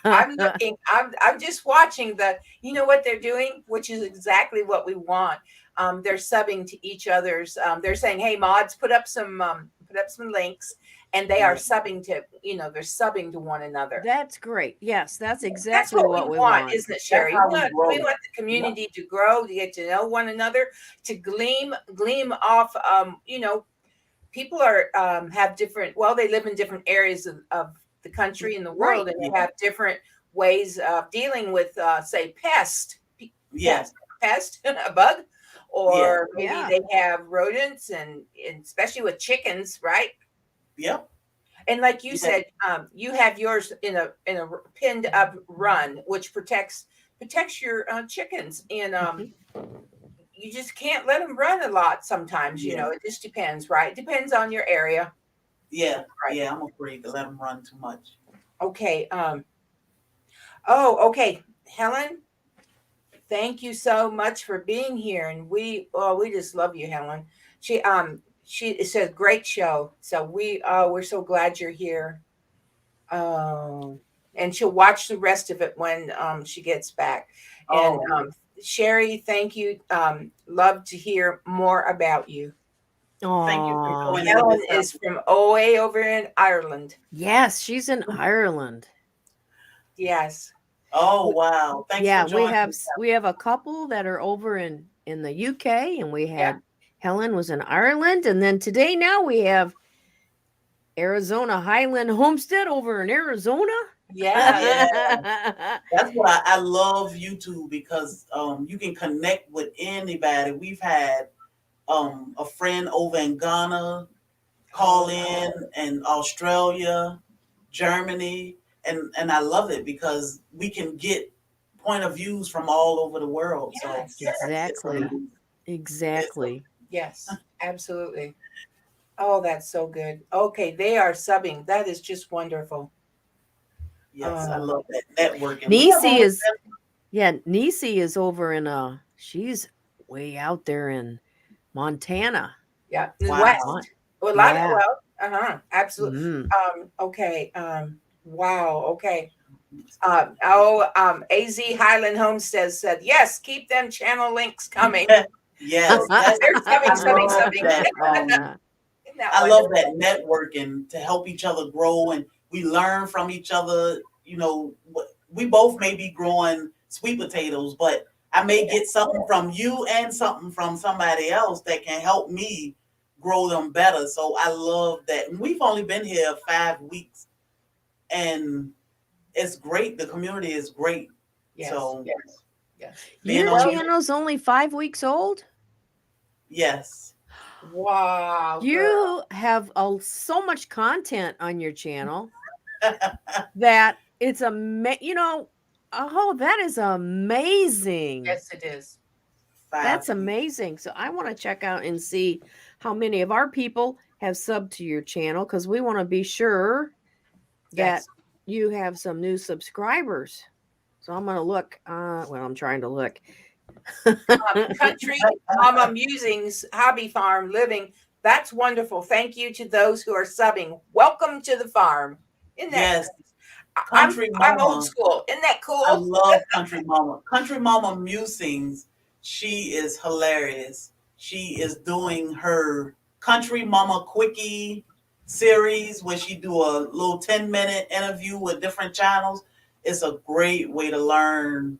I'm looking, I'm just watching you know what they're doing, which is exactly what we want. They're subbing to each other's, they're saying, hey, mods, put up some links, and they are subbing to, they're subbing to one another. That's great. Yes, that's That's exactly what we want, isn't it, Sherry? how We we want, grow. we want the community to grow, to get to know one another, to gleam off, people are have different, well, they live in different areas of the country and the world, Right. and they have different ways of dealing with say Yes. pest a bug, or maybe Yeah. they have rodents, and especially with chickens, right? Yep. And like you Yeah. said, you have yours in a pinned up run, which protects your chickens, and you just can't let them run a lot sometimes. Yeah. It just depends, right? It depends on your area. Yeah. Right. Yeah. I'm afraid to let them run too much. Okay. Okay. Helen, thank you so much for being here. And we just love you, Helen. It says great show. So we're so glad you're here. And she'll watch the rest of it when she gets back. And Sherry, thank you. Love to hear more about you. Thank you for Aw. joining Helen us. is from OA over in Ireland. Yes, she's in Ireland. Yes. Oh wow! Thanks Yeah, for joining. we have a couple that are over in the UK, and we had Helen was in Ireland, and then today now we have Arizona Highland Homestead over in Arizona. Yeah. That's why I love YouTube, because you can connect with anybody. We've had a friend over in Ghana call in, and Australia, Germany, and I love it because we can get point of views from all over the world. Yes. Exactly. Exactly. Yes, absolutely. Oh, that's so good. Okay, they are subbing. That is just wonderful. Yes, I love that networking. Nisi is over in she's way out there in Montana. Yeah. Wow. West. Well, absolutely. Mm. Okay. Wow. Okay. AZ Highland Homestead said, yes, keep them channel links coming. Yes, They're I love subbing. that. Isn't that I love wonderful? that networking to help each other grow, and we learn from each other. You know, we both may be growing sweet potatoes, but I may get something from you and something from somebody else that can help me grow them better. So I love that. And we've only been here 5 weeks, and it's great. The community is great. Yes. So Yes. being Your on, channel's only 5 weeks old? yes. Wow. Girl. You have so much content on your channel that it's that is amazing. Yes, it is. That's 5 weeks. amazing. So I want to check out and see how many of our people have subbed to your channel, because we want to be sure that Yes. you have some new subscribers. So I'm going to look. I'm trying to look. Country Mama Musings Hobby Farm Living. That's wonderful. Thank you to those who are subbing. Welcome to the farm. Isn't that Yes. nice? Country I'm Mama. old school. Isn't that I cool? love Country Mama. Country Mama Musings. She is hilarious. She is doing her Country Mama Quickie series where she do a little 10-minute interview with different channels. It's a great way to learn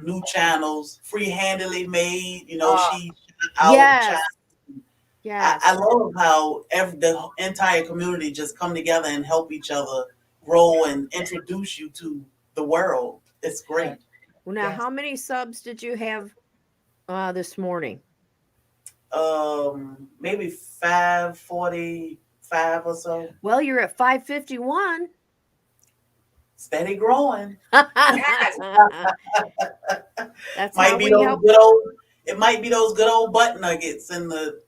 new channels, free-handedly made. You know, she out Yes. channels. Yes. I love how the entire community just come together and help each other grow and introduce you to the world. It's great. Well, now, Yes. how many subs did you have this morning? Maybe 545 or so. Well, you're at 551. Steady growing. Yes. That's Might how be we those help. good old. It might be those good old butt nuggets in the.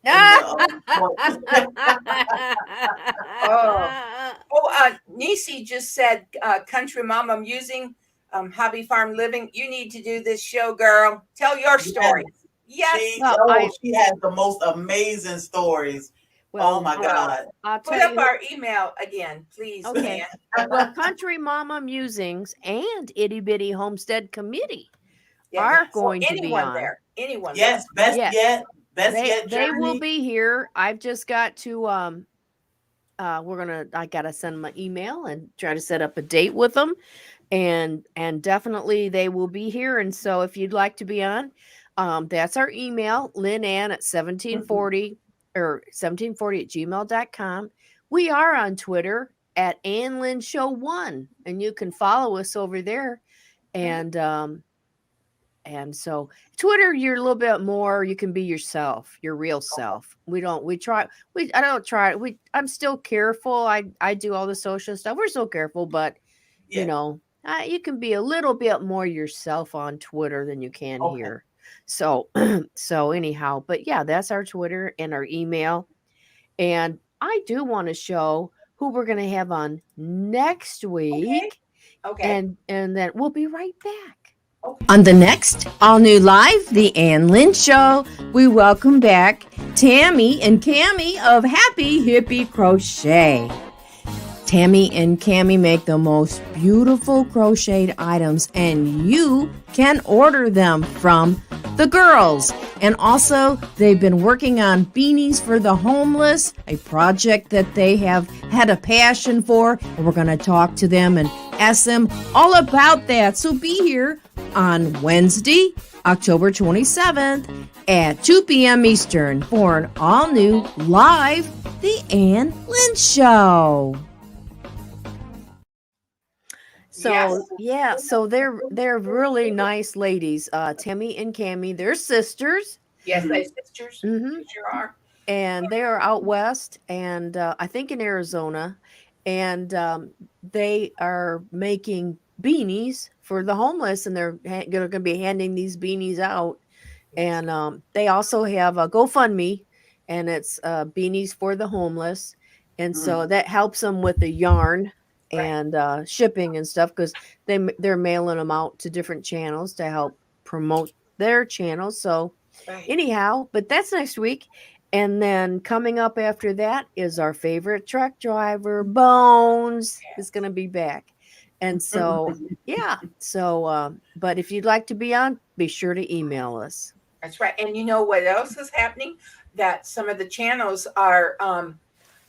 Nisi just said, Country Mama Musing Hobby Farm Living. You need to do this show, girl. Tell your story. Yes. She Well, has the most amazing stories. Well, oh my God. I'll Put tell up you. our email again, please. Okay. Ann. Well, Country Mama Musings and Itty Bitty Homestead Committee Yes. are So going to be anyone on. there. Anyone. Yes, best Yes. yet. Best They yet. they will Journey. be here. I've just got to I gotta send them an email and try to set up a date with them, and definitely they will be here. And so if you'd like to be on, that's our email, LynnAnn at 1740 or 1740 at gmail.com. We are on Twitter at Ann Lynn Show 1, and you can follow us over there. And so Twitter, you're a little bit more, you can be yourself, your real self. I'm still careful. I do all the social stuff. We're so careful, but Yeah. you can be a little bit more yourself on Twitter than you can Okay. here. So, so anyhow, but yeah, that's our Twitter and our email. And I do want to show who we're going to have on next week. Okay. And then we'll be right back. Okay. On the next All New Live, the Ann Lynn Show, we welcome back Tammy and Cammie of Happy Hippie Crochet. Tammy and Cammie make the most beautiful crocheted items, and you can order them from the girls. And also, they've been working on beanies for the homeless, a project that they have had a passion for, and we're going to talk to them and ask them all about that. So be here on Wednesday, October 27th at 2 p.m. Eastern for an all-new live The Ann Lynn Show. So Yes. yeah, so they're really nice ladies. Tammy and Cammie, they're sisters. Yes, they sisters. Mhm. Sure are. And they are out west, and I think in Arizona, and they are making beanies for the homeless, and they're going to be handing these beanies out. And they also have a GoFundMe, and it's beanies for the homeless, and so that helps them with the yarn and shipping and stuff, because they're mailing them out to different channels to help promote their channels. So anyhow, but that's next week. And then coming up after that is our favorite truck driver, Bones, is going to be back. And so, yeah. So, but if you'd like to be on, be sure to email us. That's right. And you know what else is happening? That some of the channels are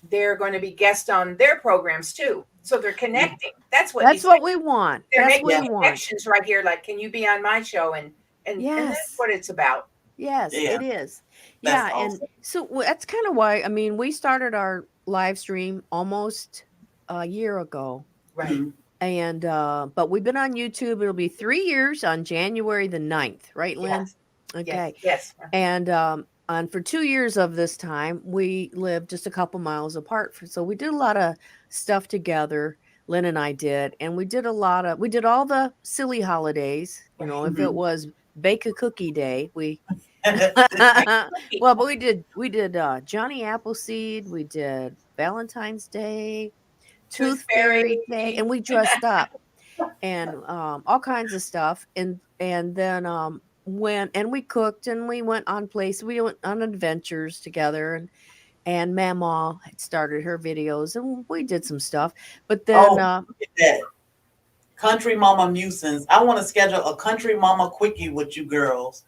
they're going to be guests on their programs too. So they're connecting. That's what That's what we want. they're That's making what we want. connections right here. Like, can you be on my show? And that's Yes. what it's about. Yes, Yeah. it is. That's Yeah, and awesome. so that's kind of why, I mean, we started our live stream almost a year ago. Right. Mhm. And but we've been on YouTube. It'll be 3 years on January the 9th, right, Lynn? Yes. Okay. Yes. And for 2 years of this time, we lived just a couple miles apart. So we did a lot of stuff together. Lynn and I did, and we did all the silly holidays. You know, if it Mhm. was Bake a Cookie Day, we well, but we did Johnny Appleseed, we did Valentine's Day, Tooth Fairy Day, and we dressed up and all kinds of stuff. And then we cooked and we went on we went on adventures together, and Mama had started her videos and we did some stuff. But then Oh, look at that. Country Mama Musings. I want to schedule a Country Mama quickie with you girls.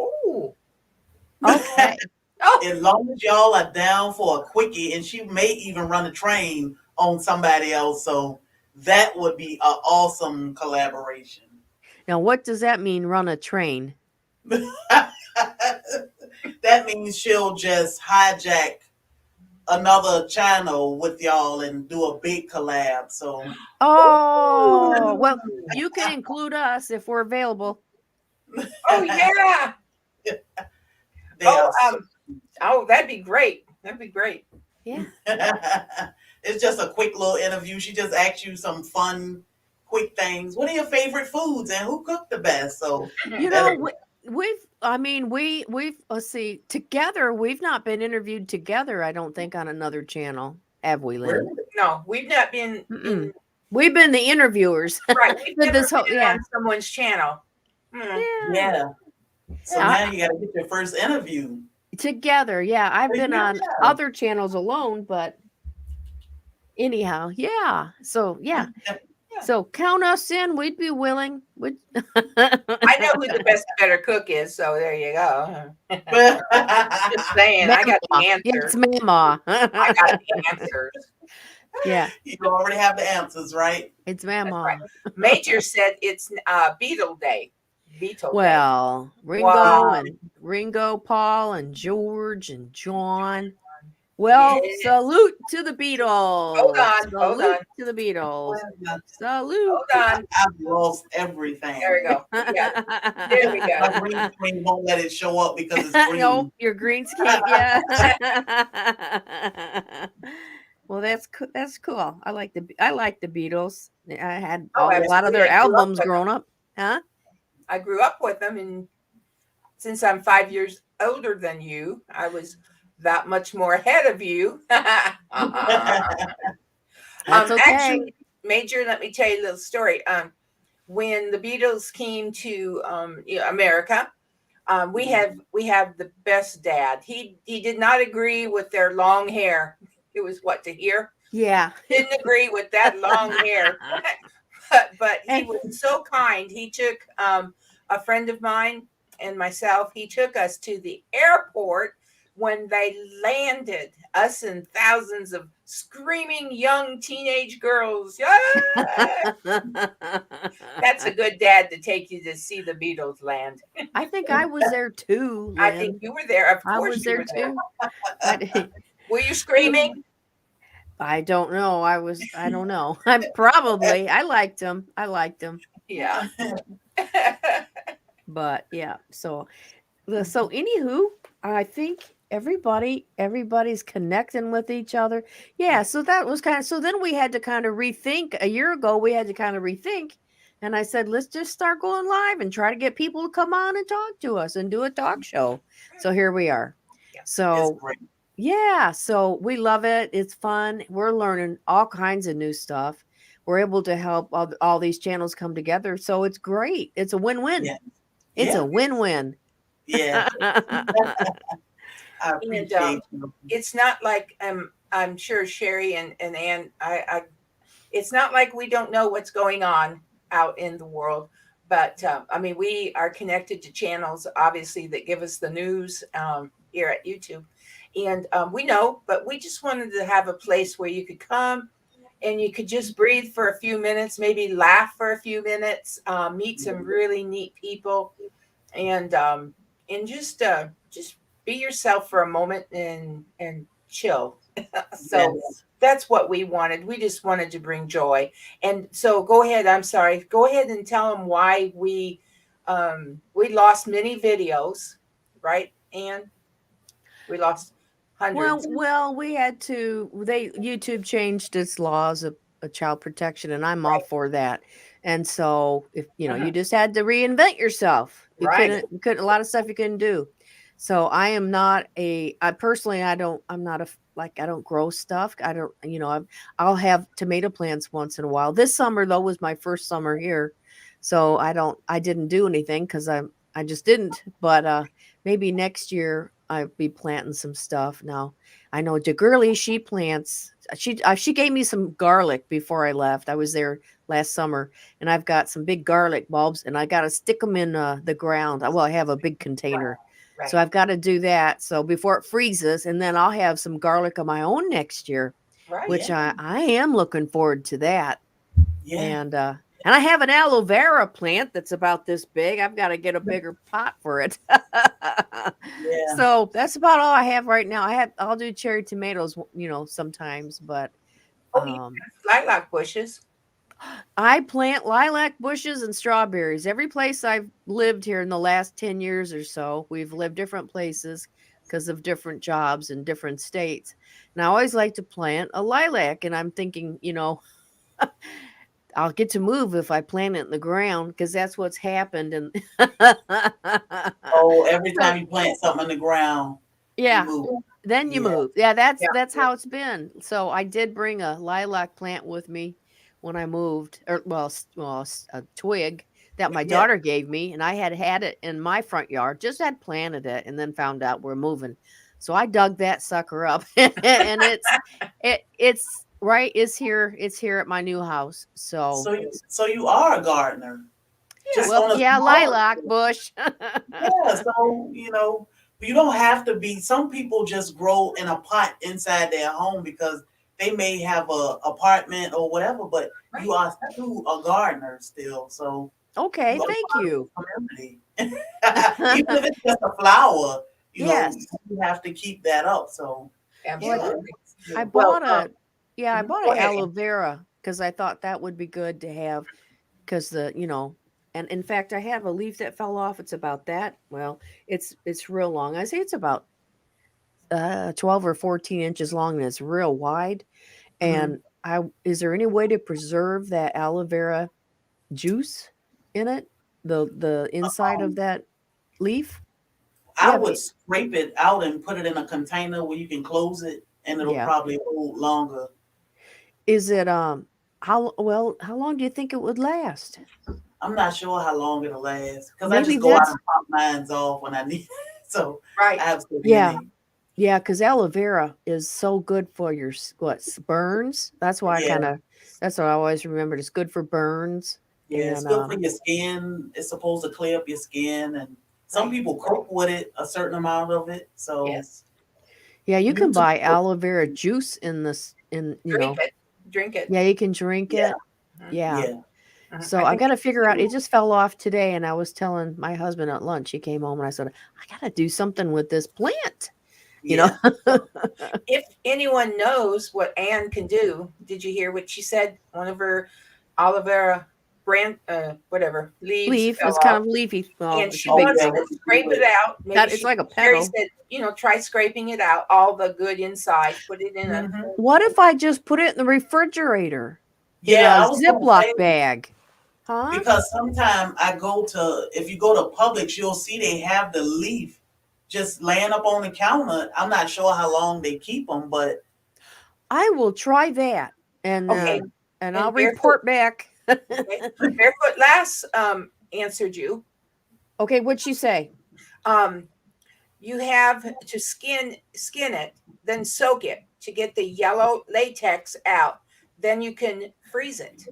Ooh. okay. As long as y'all are down for a quickie, and she may even run a train on somebody else. So that would be an awesome collaboration. Now, what does that mean, run a train? That means she'll just hijack another channel with y'all and do a big collab. So Oh, well, you can include us if we're available. Oh yeah. they are That'd be great. That'd be great. Yeah. It's just a quick little interview. She just asks you some fun, quick things. What are your favorite foods and who cooked the best? So You know, we've let's see, together we've not been interviewed together, I don't think, on another channel, have we, Lynn? really? No, we've not been Mm-mm. We've been the interviewers. right. We've But never this whole been on someone's channel. Yeah. So Yeah. now you got to get your first interview. Together, yeah. I've been on Yeah. other channels alone, but anyhow, yeah. So yeah. So count us in. We'd be willing. I know who the better cook is, so there you go. Just saying, I got the answers. Yes, Mama. I got the answers. Yeah, You already have the answers, right? it's Mama. right. Major said it's Beetle Day. Beetle Well, Day. Wow. Ringo, Paul, and George and John. Well, Yes. salute to the Beatles. Hold on. Salute to the Beatles. Salute. Hold on. I've lost everything. There we go. Yeah. There we go. My green screen won't let it show up because it's green. No, your green screen. Yeah. Well, that's cool. I like the Beatles. I had a lot of their absolutely. I grew up albums with growing up. Huh? I grew up with them, and since I'm 5 years older than you, I was that much more ahead of you. That's okay. Actually, Major, let me tell you a little story. When the Beatles came to America, we have the best dad. He did not agree with their long hair. It was what to hear. Yeah. Didn't agree with that long hair. But he was so kind. He took a friend of mine and myself. He took us to the airport when they landed, us and thousands of screaming young teenage girls. Yeah! That's a good dad to take you to see the Beatles land. I think I was there too. I Lynn. think you were there. Of course, I was you there were too. Were you screaming? I don't know. I don't know. I liked them. Yeah. But yeah. So anywho, I think everybody's connecting with each other. Yeah. So that was so then we had to kind of rethink. A year ago, we had to kind of rethink. And I said, let's just start going live and try to get people to come on and talk to us and do a talk show. So here we are. So yeah, so we love it. It's fun. We're learning all kinds of new stuff. We're able to help all these channels come together. So it's great. It's a win-win. Yeah. It's a win-win. Yeah. I appreciate you. It's not like I'm sure Sherry and Ann, it's not like we don't know what's going on out in the world. But I mean, we are connected to channels, obviously, that give us the news here at YouTube. And we know, but we just wanted to have a place where you could come and you could just breathe for a few minutes, maybe laugh for a few minutes, meet some really neat people, and just be yourself for a moment and chill. So Yes. that's what we wanted. We just wanted to bring joy. And so go ahead. I'm sorry. Go ahead and tell them why we lost many videos, right? And we lost hundreds. Well, we had to. YouTube changed its laws of child protection, and I'm all Right. for that. And so, if you Uh-huh. just had to reinvent yourself. You Right. couldn't a lot of stuff you couldn't do. So I am not a. I personally, I don't. I'm not a like. I don't grow stuff. I don't. I'll have tomato plants once in a while. This summer though was my first summer here, so I don't. I didn't do anything because I just didn't. But maybe next year I'll be planting some stuff. Now I know DeGurley, she plants. She gave me some garlic before I left. I was there last summer, and I've got some big garlic bulbs, and I got to stick them in the ground. Well, I have a big container, so Right. I've got to do that. So before it freezes, and then I'll have some garlic of my own next year, Right. which Yeah. I am looking forward to that. Yeah. And I have an aloe vera plant that's about this big. I've got to get a bigger pot for it. Yeah. So that's about all I have right now. I'll do cherry tomatoes, sometimes, but Oh, you um have lilac bushes. I plant lilac bushes and strawberries. Every place I've lived here in the last 10 years or so, we've lived different places because of different jobs in different states. And I always like to plant a lilac, and I'm thinking, I'll get to move if I plant it in the ground because that's what's happened. And Oh, every so, time you plant something in the ground, you yeah, move. then you Yeah. move. Yeah, Yeah. that's how it's been. So I did bring a lilac plant with me when I moved, or a twig that my Yeah. daughter gave me, and I had it in my front yard. Just had planted it, and then found out we're moving. So I dug that sucker up, and it's right. It's here at my new house. So So you are a gardener, Yeah. just well, on a yeah, small lilac scale. bush. Yeah. So you don't have to be. Some people just grow in a pot inside their home because they may have a apartment or whatever. But Right. you are still a gardener still. So Okay, you are thank part of you. the community. Even if it's just a flower, Yes. you have to keep that up. So yeah. Absolutely. I Well, bought a I mhm. bought Go an ahead. aloe vera because I thought that would be good to have because and in fact I have a leaf that fell off. It's about that. Well, it's real long. I say it's about 12 or 14 inches long, and it's real wide. Mhm. And is there any way to preserve that aloe vera juice in it? The inside of Um, that leaf? I Yeah, would scrape it out and put it in a container where you can close it, and it'll yeah. probably hold longer. Is it how long do you think it would last? I'm not sure how long it'll last because I Maybe just go out that's and pop mines off when I need it. So I Right. have so yeah. many. Yeah, because aloe vera is so good for your burns. That's why Yeah, that's what I always remembered. It's good for burns. yeah, it's And good for your skin. It's supposed to clear up your skin, and some Right. people cook with it a certain amount of it. So Yes. yeah, you can YouTube. buy aloe vera juice in this in Drink it. Drink it. yeah, you can drink Yeah, it. Yeah. yeah. So I I think got to figure out. too. It just fell off today, and I was telling my husband at lunch. He came home, and I said, "I got to do something with this plant." You know. Yeah. If anyone knows what Anne can do, did you hear what she said? One of her aloe vera brand, whatever leaves Leaf fell is kind off, of leafy. Well, and it's a she Oh big wants yeah, thing. to what to do scrape with it it? out. Maybe It's she, like a Sherry petal. said, try scraping it out, all the good inside. Put it in a Mhm. What if I just put it in the refrigerator in Yeah, a I was gonna Ziploc say bag? Huh? because sometimes if you go to Publix, you'll see they have the leaf just laying up on the counter. I'm not sure how long they keep them, but I will try that, and yeah, okay. uh, and I'll And barefoot, report back. okay. Barefoot Lass answered you. Okay, what'd she say? Um, you have to skin it, then soak it to get the yellow latex out. then you can freeze it.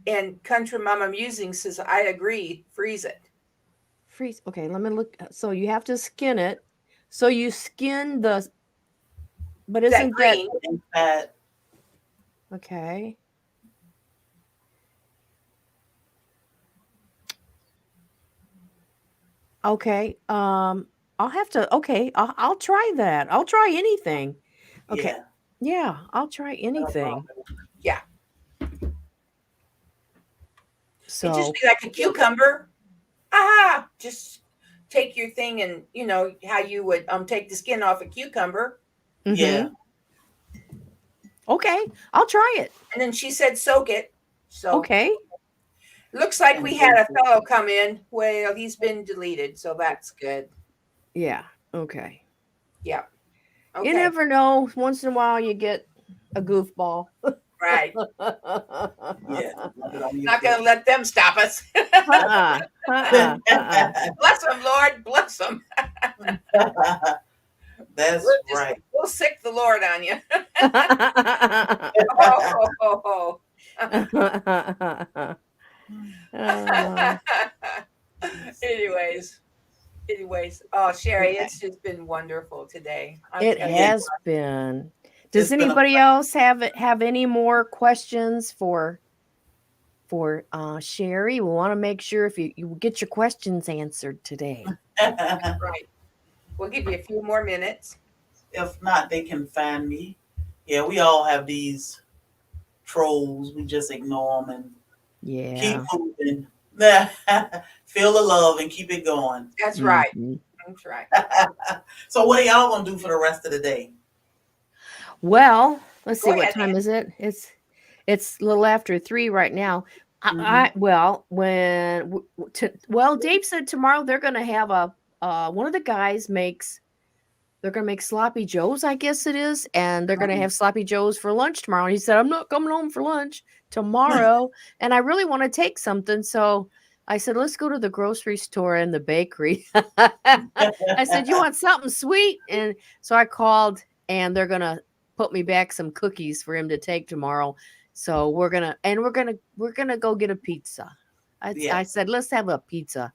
And Country Mama Musing says, I agree, freeze it. Freeze. Okay, let me look. So you have to skin it. So you skin the, but That isn't that green, And fat. okay? Okay. I'll have to. Okay, I'll try that. I'll try anything. Okay. Yeah. Yeah, I'll try No anything. problem. yeah. It just So be like a cucumber. Aha! Just take your thing and how you would take the skin off a cucumber. Yeah. Okay, I'll try it. And then she said soak it. So Okay. looks like And we had a freeze it. fellow come in. Well, he's been deleted, so that's good. Yeah. Okay. Yeah. You Okay. never know. Once in a while, you get a goofball. Right. Yeah. Rub it on your Not gonna foot. let them stop us. Bless them, Lord. Bless them. That's right. We'll sick the Lord on you. Oh. Anyways. Oh, Sherry, Okay. it's just been wonderful today. It I- has been. Does It's been a anybody else have any more questions for Sherry? We want to make sure if you get your questions answered today. Right. We'll give you a few more minutes. If not, they can find me. Yeah, we all have these trolls. We just ignore them and keep Yeah. moving. Feel the love and keep it going. That's right. Mhm. That's right. So what are y'all gonna do for the rest of the day? Well, let's see, Go what ahead, time Ann. is it? It's a little after 3 right now. Mhm. Well, Dave said tomorrow they're going to have one of the guys they're going to make sloppy joes, I guess it is, and they're going to Mhm. have sloppy joes for lunch tomorrow. And he said, I'm not coming home for lunch tomorrow, and I really want to take something. So I said, let's go to the grocery store and the bakery. I said, you want something sweet? And so I called, and they're going to put me back some cookies for him to take tomorrow. So we're going to go get a pizza. I Yeah, said, let's have a pizza.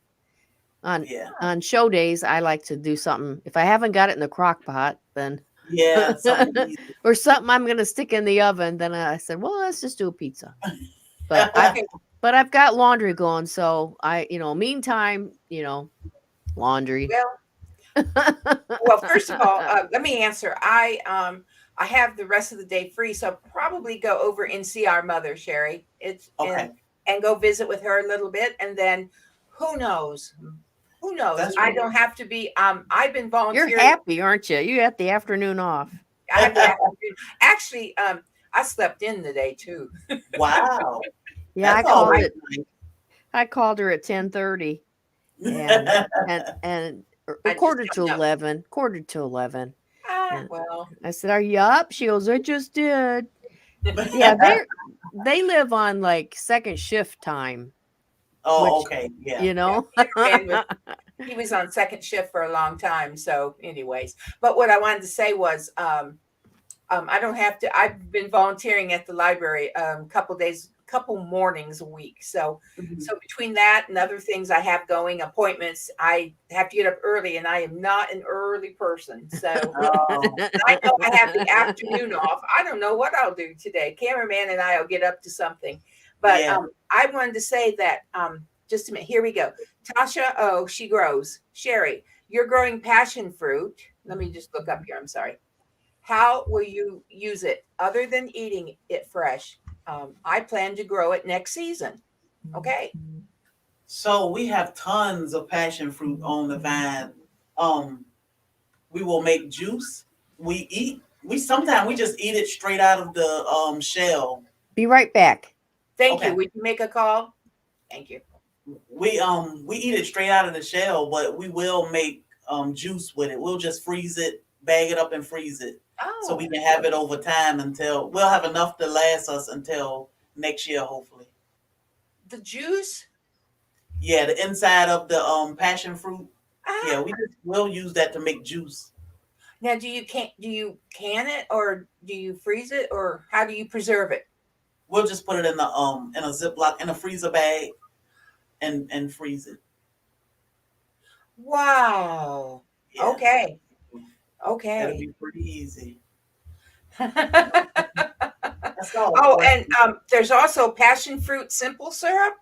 yeah, On show days, I like to do something. If I haven't got it in the crock pot, then yeah. Something easy. or something I'm gonna stick in the oven, then I said, well, let's just do a pizza. But Okay. I've got laundry going, so meantime, laundry. Well, first of all, let me answer. I have the rest of the day free, so I'll probably go over and see our mother, Sherry. Okay. And go visit with her a little bit, and then who knows? Who knows? That's I right. don't have to be. I've been You're volunteering. happy, aren't you? You had the afternoon off. I have the afternoon. Actually, I slept in today too. Wow. Yeah, That's always I called her at 10:30 nice. and I just quarter don't to know. 11. Quarter to 11. And Well, I said, "Are you up?" She goes, "I just did." Yeah, they live on like second shift time, Oh, which okay. Yeah. Cameraman he was on second shift for a long time. So, anyways, but what I wanted to say was, I don't have to. I've been volunteering at the library couple mornings a week. So Mhm. between that and other things I have going, appointments, I have to get up early, and I am not an early person. So Oh, I know I have the afternoon off. I don't know what I'll do today. Cameraman and I will get up to something. But yeah. I wanted to say that just a minute. Here we go. Tasha, oh, she grows. Sherry, you're growing passion fruit. Let me just look up here. I'm sorry. How will you use it other than eating it fresh? I plan to grow it next season. Okay. So we have tons of passion fruit on the vine. We will make juice. We sometimes we just eat it straight out of the shell. Be right back. Thank Okay. you. Would you make a call? Thank you. We eat it straight out of the shell, but we will make juice with it. We'll just freeze it, bag it up and freeze it. So we Oh, can have it over time until we'll have enough to last us until next year, hopefully. the juice? Yeah, the inside of the passion fruit. Ah, Yeah, we'll use that to make juice. Now, do you can it, or do you freeze it, or how do you preserve it? We'll just put it in a Ziploc in a freezer bag and freeze it. Wow. Yeah, Okay. that'll Okay. be pretty easy. Oh, That's all the and question. there's also passion fruit simple syrup.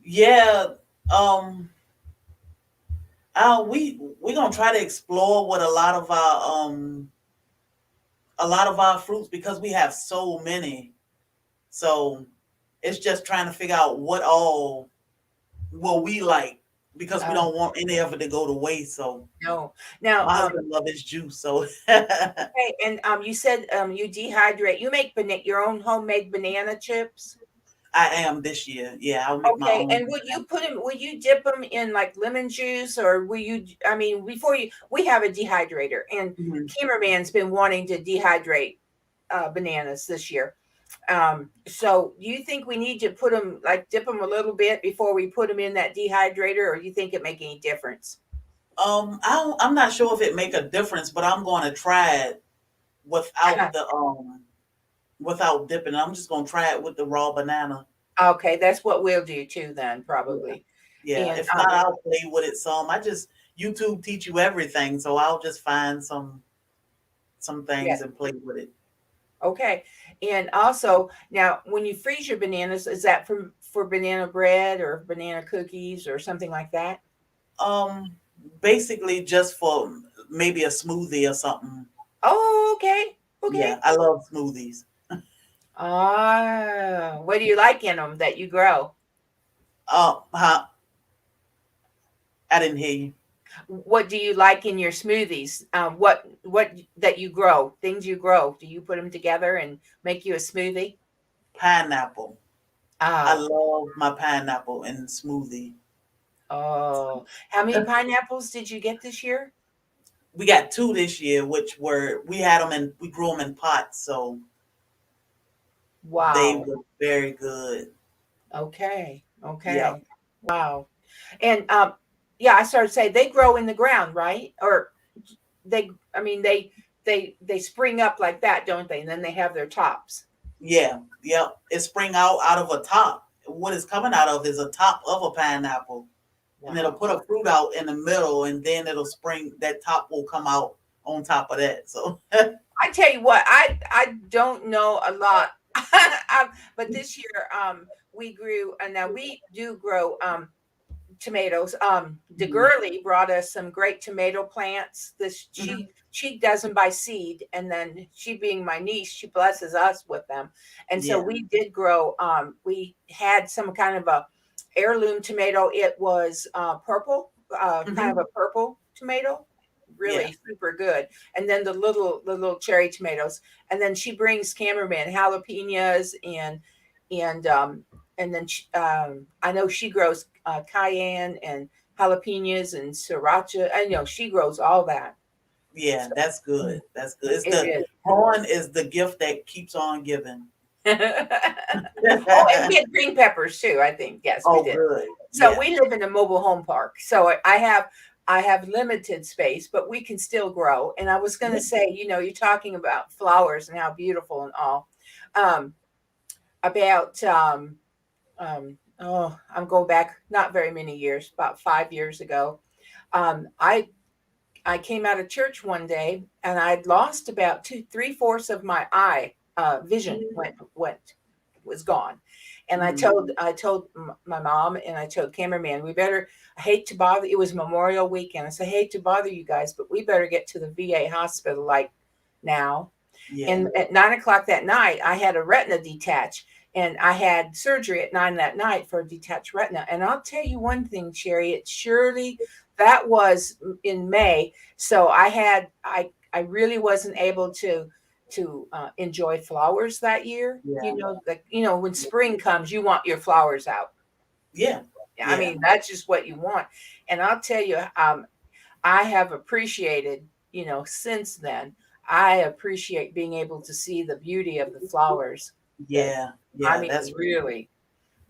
Yeah. Um. We gonna try to explore what a lot of our fruits because we have so many. So it's just trying to figure out what we like because we Oh, don't want any of it to go to waste. So no. Now, my husband love his juice, so okay, and you said you dehydrate. You make your own homemade banana chips. I am this year. Yeah, I'll make my Okay, own. and would you dip them in like lemon juice, or will you, I mean, we have a dehydrator, and Mhm. Cameraman's been wanting to dehydrate bananas this year. So do you think we need to put them, like dip them a little bit before we put them in that dehydrator, or do you think it make any difference? I'm not sure if it make a difference, but I'm going to try it without without dipping. I'm just going to try it with the raw banana. Okay, that's what we'll do too then, Yeah. probably. Yeah. And If not, I'll play with it some. I just YouTube teach you everything, so I'll just find some yeah, things and play with it. okay. And also, now when you freeze your bananas, is that for banana bread or banana cookies or something like that? Um, Basically just for maybe a smoothie or something. Oh, okay. Yeah, Okay. I love smoothies. Ah, what do you like in them that you grow? Huh? I didn't hear you. What do you like in your smoothies? What that you grow, things you grow. Do you put them together and make you a smoothie? Pineapple. I Ah, love my pineapple in smoothie. oh. How many pineapples did you get this year? We got two this year, which were we had them and we grew them in pots, so they Wow. were very good. Okay. Yep. Okay. Wow. And yeah, I started to say they grow in the ground, right? Or I mean they spring up like that, don't they? And then they have their tops. Yeah. Yep. It spring out of a top. What it's coming out of is a top of a pineapple, and it'll Wow. put a fruit out in the middle, and then it'll spring. That top will come out on top of that. So I tell you what, I don't know a lot, but this year we grew, and now we do grow tomatoes. The Mhm. girlie brought us some great tomato plants. This Mhm. she does them by seed, and then she being my niece, she blesses us with them. And so Yeah. we did grow. We had some kind of a heirloom tomato. It was purple, kind of Mhm. a purple tomato, Yeah. really super good. And then the little cherry tomatoes. And then she brings cameraman jalapenos and and then I know she grows cayenne and jalapenos and sriracha. I know she grows all that. Yeah. So That's good. That's good. It's it the is. corn is the gift that keeps on giving. Oh, and we had green peppers too. I think yes, we Oh, did. good. So Yeah. we live in a mobile home park, so I have limited space, but we can still grow. And I was going to say, you know, you're talking about flowers and how beautiful and all. Um, about oh, I'm going back not very many years, about 5 years ago. Um, I I came out of church one day and I'd lost about two, three-fourths of my eye vision was gone. And Mhm. I told my mom and I told cameraman, we better, I hate to bother, it was Memorial weekend. I said, I hate to bother you guys, but we better get to the VA hospital like now. Yeah. And at 9 o'clock that night, I had a retina detach, and I had surgery at 9 that night for a detached retina. And I'll tell you one thing, Sherry, it surely that was in May. So I really wasn't able to enjoy flowers that year. Yeah. You know, like you know, when spring comes, you want your flowers out. Yeah. I Yeah. mean, that's just what you want. And I'll tell you, I have appreciated, you know, since then, I appreciate being able to see the beauty of the flowers. That Yeah. I Yeah. mean, That's really.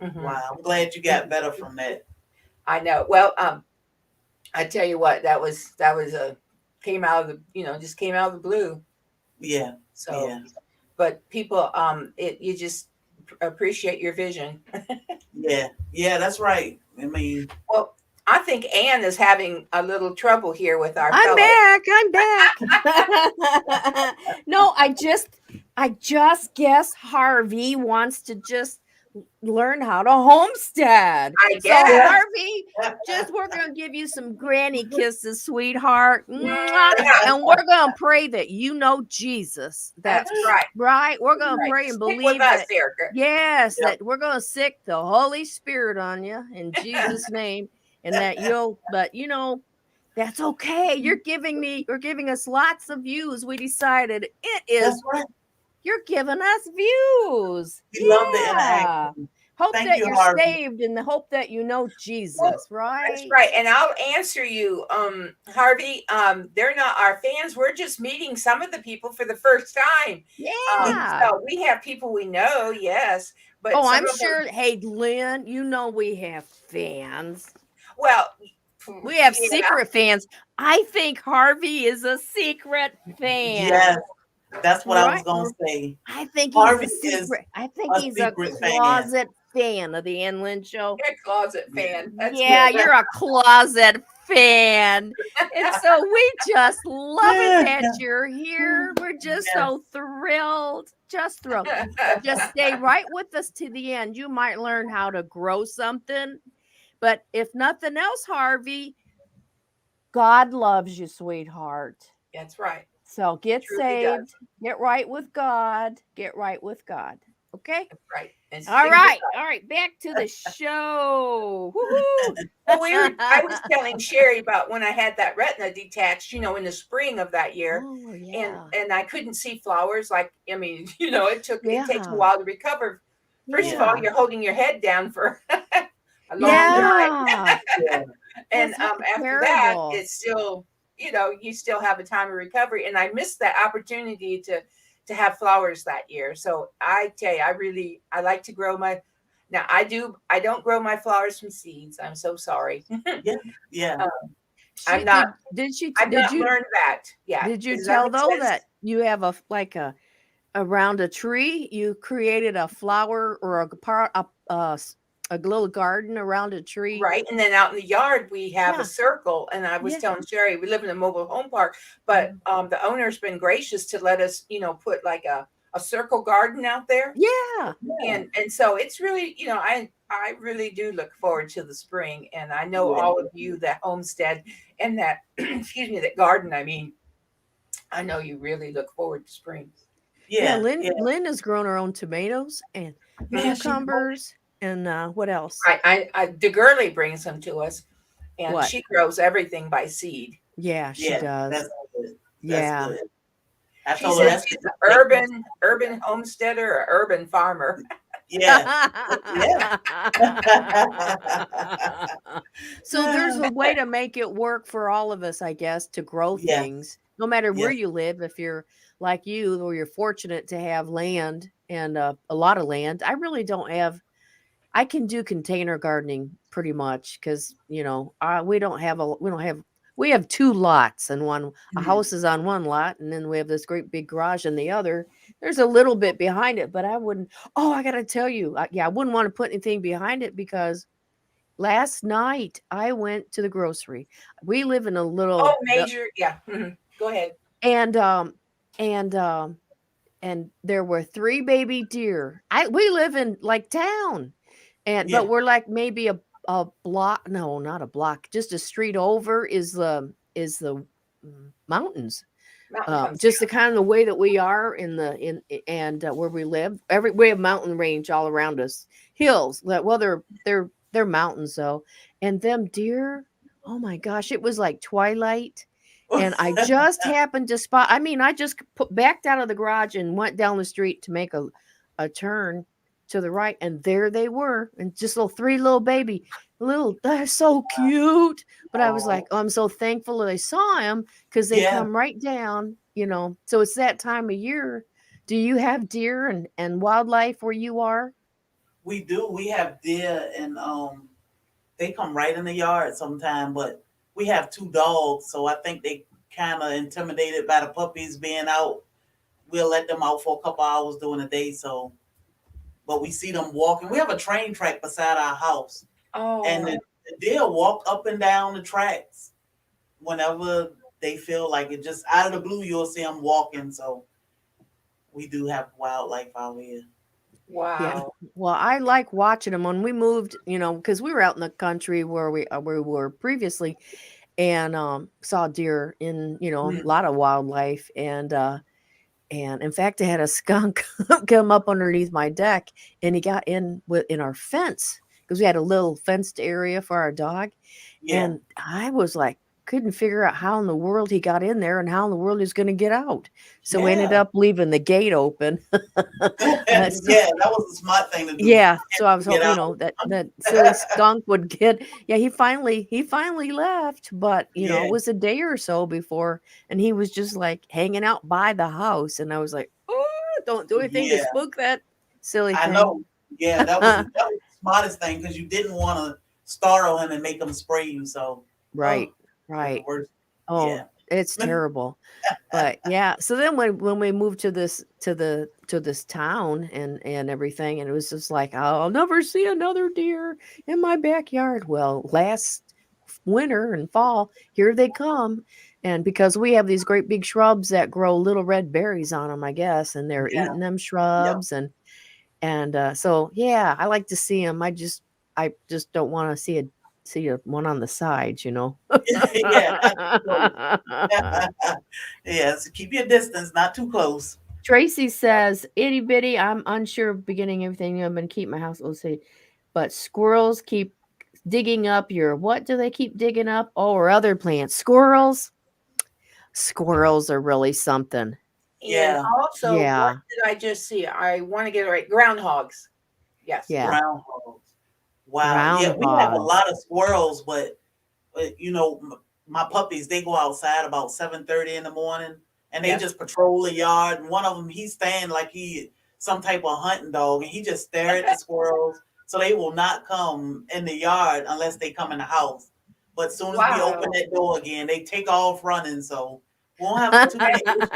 Mhm, wow. I'm glad you got mhm. better from that. I know. Well, I tell you what, that was a came out of the, just came out of the blue. Yeah. So, Yeah. but people, you just appreciate your vision. Yeah. Yeah. That's right. I mean, Well, I think Ann is having a little trouble here with our I'm fellow. back. I'm back. No, I just guess Harvey wants to just learn how to homestead. I So guess. Harvey, we're gonna give you some granny kisses, sweetheart. Mwah. And we're gonna pray that you know Jesus. That's right. Right. We're gonna Right. pray and Stick believe with us that. here. Yes, Yep. that we're gonna sick the Holy Spirit on you in Jesus' name, and that but that's okay. You're giving us lots of views. We decided it is. That's right. You're giving us views. We love the interaction. Hope Thank that you, you're Harvey. saved and the hope that you know Jesus, Well, right? That's right. And I'll answer you, Harvey. They're not our fans. We're just meeting some of the people for the first time. Yeah. So we have people we know, yes. But Oh, some I'm of them- sure. Hey, Lynn, we have fans. well, We have yeah. secret fans. I think Harvey is a secret fan. Yes. That's what I was Right? going to say. I think Harvey he's a is secret. I think a he's a secret fan. closet fan of the Ann Lynn Show. You're a closet fan. That's Yeah, good. you're a closet fan. And so we just love it that you're here. We're just so thrilled. Just thrilled. Just stay right with us to the end. You might learn how to grow something. But if nothing else, Harvey, God loves you, sweetheart. That's right. So get Truly saved. does. Get right with God. Get right with God. Okay? That's right. And All sing right. with us. All right. Back to the show. Woohoo. Well, I was telling Sherry about when I had that retina detached, in the spring of that year. Oh, yeah. And I couldn't see flowers. Like, it takes a Yeah. while to recover. First of all, Yeah. you're holding your head down for a long time. Yeah. And That's after that, terrible. it's still, you still have a time of recovery. And I missed that opportunity to have flowers that year. So I tell you, I like to grow now I don't grow my flowers from seeds. I'm so sorry. Yeah. I'm not. I've Did not you learned that. Yeah. did you Does tell make though sense? that you have around a tree, you created a flower or a little garden around a tree? Right. And then out in the yard, we have Yeah. a circle. And I was Yeah. telling Sherry, we live in a mobile home park, but the owner's been gracious to let us, put like a circle garden out there. Yeah. And so it's really, I really do look forward to the spring. And I know Yeah. all of you that homestead and that, excuse me, that garden. I mean, I know you really look forward to spring. Yeah. Lynn has grown her own tomatoes and Yeah, she- cucumbers and what else? I DeGurley brings them to us, and What? she grows everything by seed. Yeah, she does. That's good. Yeah. That's good. I She told her says that's she's an urban homesteader or urban farmer. Yeah. So there's a way to make it work for all of us, I guess, to grow Yes. things, no matter where Yes. you live. If you're like you, or you're fortunate to have land and a lot of land. I really don't have. I can do container gardening pretty much because we have two lots, and a house is on one lot, and then we have this great big garage in the other. There's a little bit behind it, but I wouldn't. Oh, I got to tell you, I wouldn't want to put anything behind it because last night I went to the grocery. We live in a little Oh, major, yeah. Go ahead. and there were 3 baby deer. We live in like town, Yeah. but we're like maybe a block. No, not a block. Just a street over is the mountains. Mountain comes Just the kind of the way that we are where we live. We have mountain range all around us, hills. Well, they're mountains though, and them deer. Oh my gosh, it was like twilight. And I just happened to spot. I mean, I just backed out of the garage and went down the street to make a turn to the right, and there they were, and just three little baby, they're so cute. But I was like, oh, I'm so thankful that I saw them because they come right down, So it's that time of year. Do you have deer and wildlife where you are? We do. We have deer, and they come right in the yard sometime. But we have 2 dogs, so I think they kind of intimidated by the puppies being out. We'll let them out for a couple hours during the day. So, but we see them walking. We have a train track beside our house, and Oh, the deer walk up and down the tracks whenever they feel like it. Just out of the blue, you'll see them walking. So we do have wildlife out here. Yeah. wow. Well, I like watching them when we moved, because we were out in the country where we were previously, and saw deer in, a Mm, lot of wildlife, and in fact, I had a skunk come up underneath my deck, and he got in our fence because we had a little fenced area for our dog, yeah, and I was like, couldn't figure out how in the world he got in there and how in the world he's going to get out. So we ended yeah, up leaving the gate open. So yeah. That was a smart thing to do. yeah, so I was Get hoping, out. that silly skunk would get. Yeah, he finally left, but it Yeah, was a day or so before, and he was just like hanging out by the house, and I was like, "Oh, don't do anything to yeah. spook that silly I thing." know. Yeah, that was the smartest thing because you didn't want to startle him and make him spray you. So, oh, Right, it's the right. worst. Oh, Yeah. it's terrible. But yeah, so then when we moved to this town and everything, and it was just like, I'll never see another deer in my backyard. Well, last winter and fall, here they come. And because we have these great big shrubs that grow little red berries on them, I guess, and they're Yeah. eating them Yep. shrubs, and so yeah, I like to see them. I just don't want to see a one on the sides. Yeah. Not too close. Yeah. So keep your distance, not too close. Tracy says, itty bitty, I'm unsure of beginning everything. I'm going to keep my house. Let's see. But squirrels keep digging up what do they keep digging up? Oh, or other plants. Squirrels? Squirrels are really something. And Yeah. also, what Yeah. did I just see? I want to get it right. Groundhogs. Yes. Yeah. Groundhogs. Wow. Yeah. We have a Groundhogs. lot of squirrels, but my puppies, they go outside about 7:30 in the morning and they Yes. just patrol the yard. And one of them, he's staying like he some type of hunting dog, and he just stare at the squirrels. So they will not come in the yard unless they come in the house. But as soon as we open Wow. that door again, they take off running. So we won't have too many issues.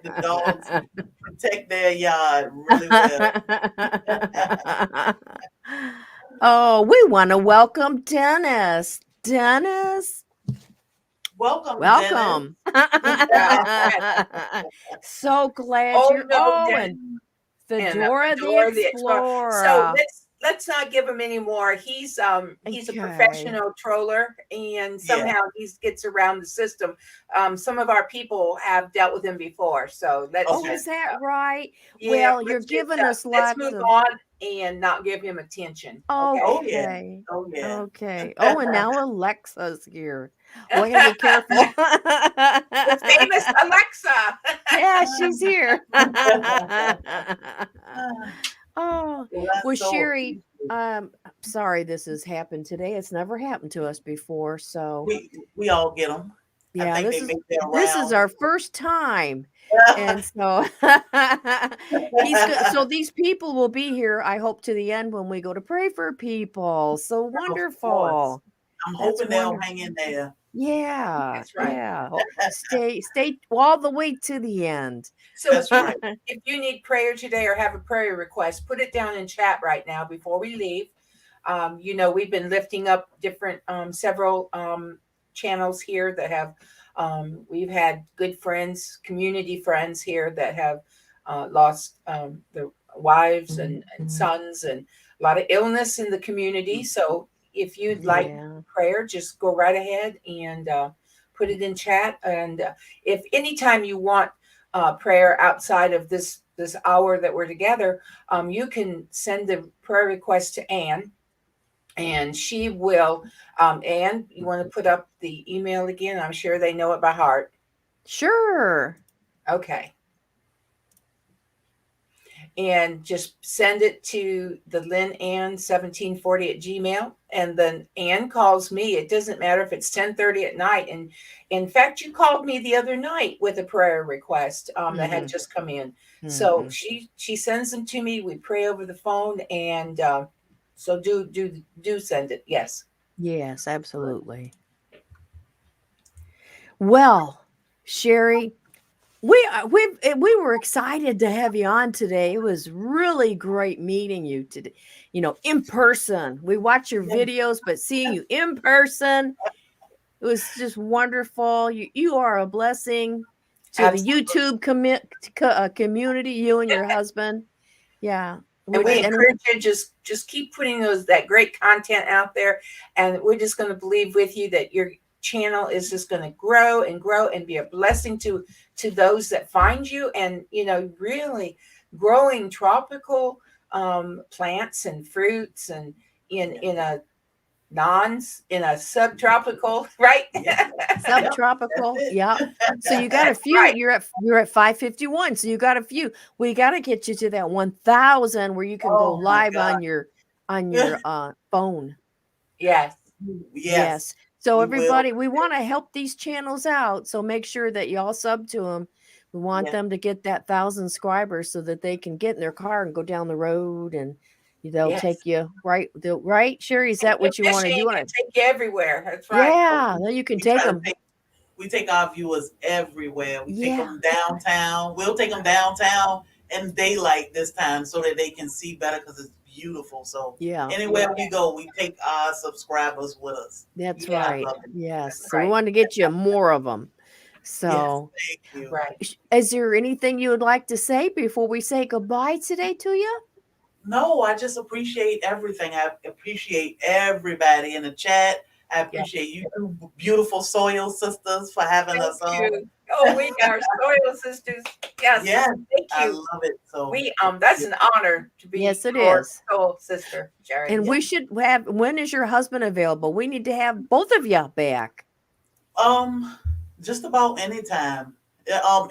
The dogs protect their yard really well. Oh, we want to welcome Dennis. Dennis, Welcome, Dennis. welcome. Yeah. So glad Oh you're. no, Oh, Dennis and and Fedora the Fedora the Explorer. So Explorer. let's not give him any more. He's a Okay. professional troller, and Yeah. somehow he gets around the system. Some of our people have dealt with him before, so let's Oh, Okay. is just that right? yeah, Well, you're let's just giving us let's lots move of. on and not give him attention. Okay. Oh yeah. Okay. Oh yeah. Okay. Oh, and now Alexa's here. Well, I gotta be careful. The famous Alexa. Yeah, she's here. Oh, Well, well, that's so Sherry, appreciated. I'm sorry this has happened today. It's never happened to us before. So We all get them. I yeah, think this they is make their this is rounds. our first time. And so so these people will be here, I hope, to the end when we go to pray for people. So Of course. wonderful. I'm That's hoping they'll wonderful. hang in there. Yeah, That's right. yeah. Oh, stay all the way to the end. So That's right. if you need prayer today or have a prayer request, put it down in chat right now before we leave. We've been lifting up different several channels here that have we've had good friends, community friends here that have lost their wives and sons, and a lot of illness in the community. So if you'd like Yeah. prayer, just go right ahead and put it in chat. And if anytime you want prayer outside of this hour that we're together, you can send the prayer request to Ann, and she will. Ann, you want to put up the email again? I'm sure they know it by heart. Sure. Okay. And just send it to the Lynn Ann 1740 at Gmail. And then Ann calls me. It doesn't matter if it's 10:30 at night. And in fact, you called me the other night with a prayer request that had just come in. So she sends them to me. We pray over the phone, and so do send it. Yes. Yes, absolutely. Well, Sherry, we were excited to have you on today. It was really great meeting you today. In person. We watch your videos, but seeing you in person, it was just wonderful. You are a blessing to the Absolutely. YouTube community. You and your husband. Yeah, And we and encourage you just keep putting that great content out there, and we're just going to believe with you that your channel is just going to grow and grow and be a blessing to those that find you, and really growing tropical plants and fruits, and in a subtropical, right? subtropical. Yeah. So you got a few. Right. You're at 551. So you got a few. We got to get you to that 1,000 where you can go Oh my live God. on your phone. Yes. Yes. So we everybody, we want to help these channels out. So make sure that you all sub to them. We want Yeah. them to get that 1,000 subscribers so that they can get in their car and go down the road, and they'll Yes. take you right. Right, Sherry? Is that what you want to do? You want to take you everywhere. That's right. Yeah. Then you can We take try to them. We take our viewers everywhere. We take Yeah. them downtown. We'll take them downtown in daylight this time so that they can see better, because it's beautiful. So Yeah. anywhere we go, we take our subscribers with us. That's Yeah, right. love it. Yes. That's So we right. want to get you more of them. So, Thank you. Right. is there anything you would like to say before we say goodbye today to you? No, I just appreciate everything. I appreciate everybody in the chat. I appreciate you two beautiful soil sisters for having Thank us on. you. Oh, we are soil sisters. Yes. Yes, Thank I you. love it. So That's an honor to be Yes, it your is. soul sister, Jerry. And we should have, when is your husband available? We need to have both of you back. just about any time.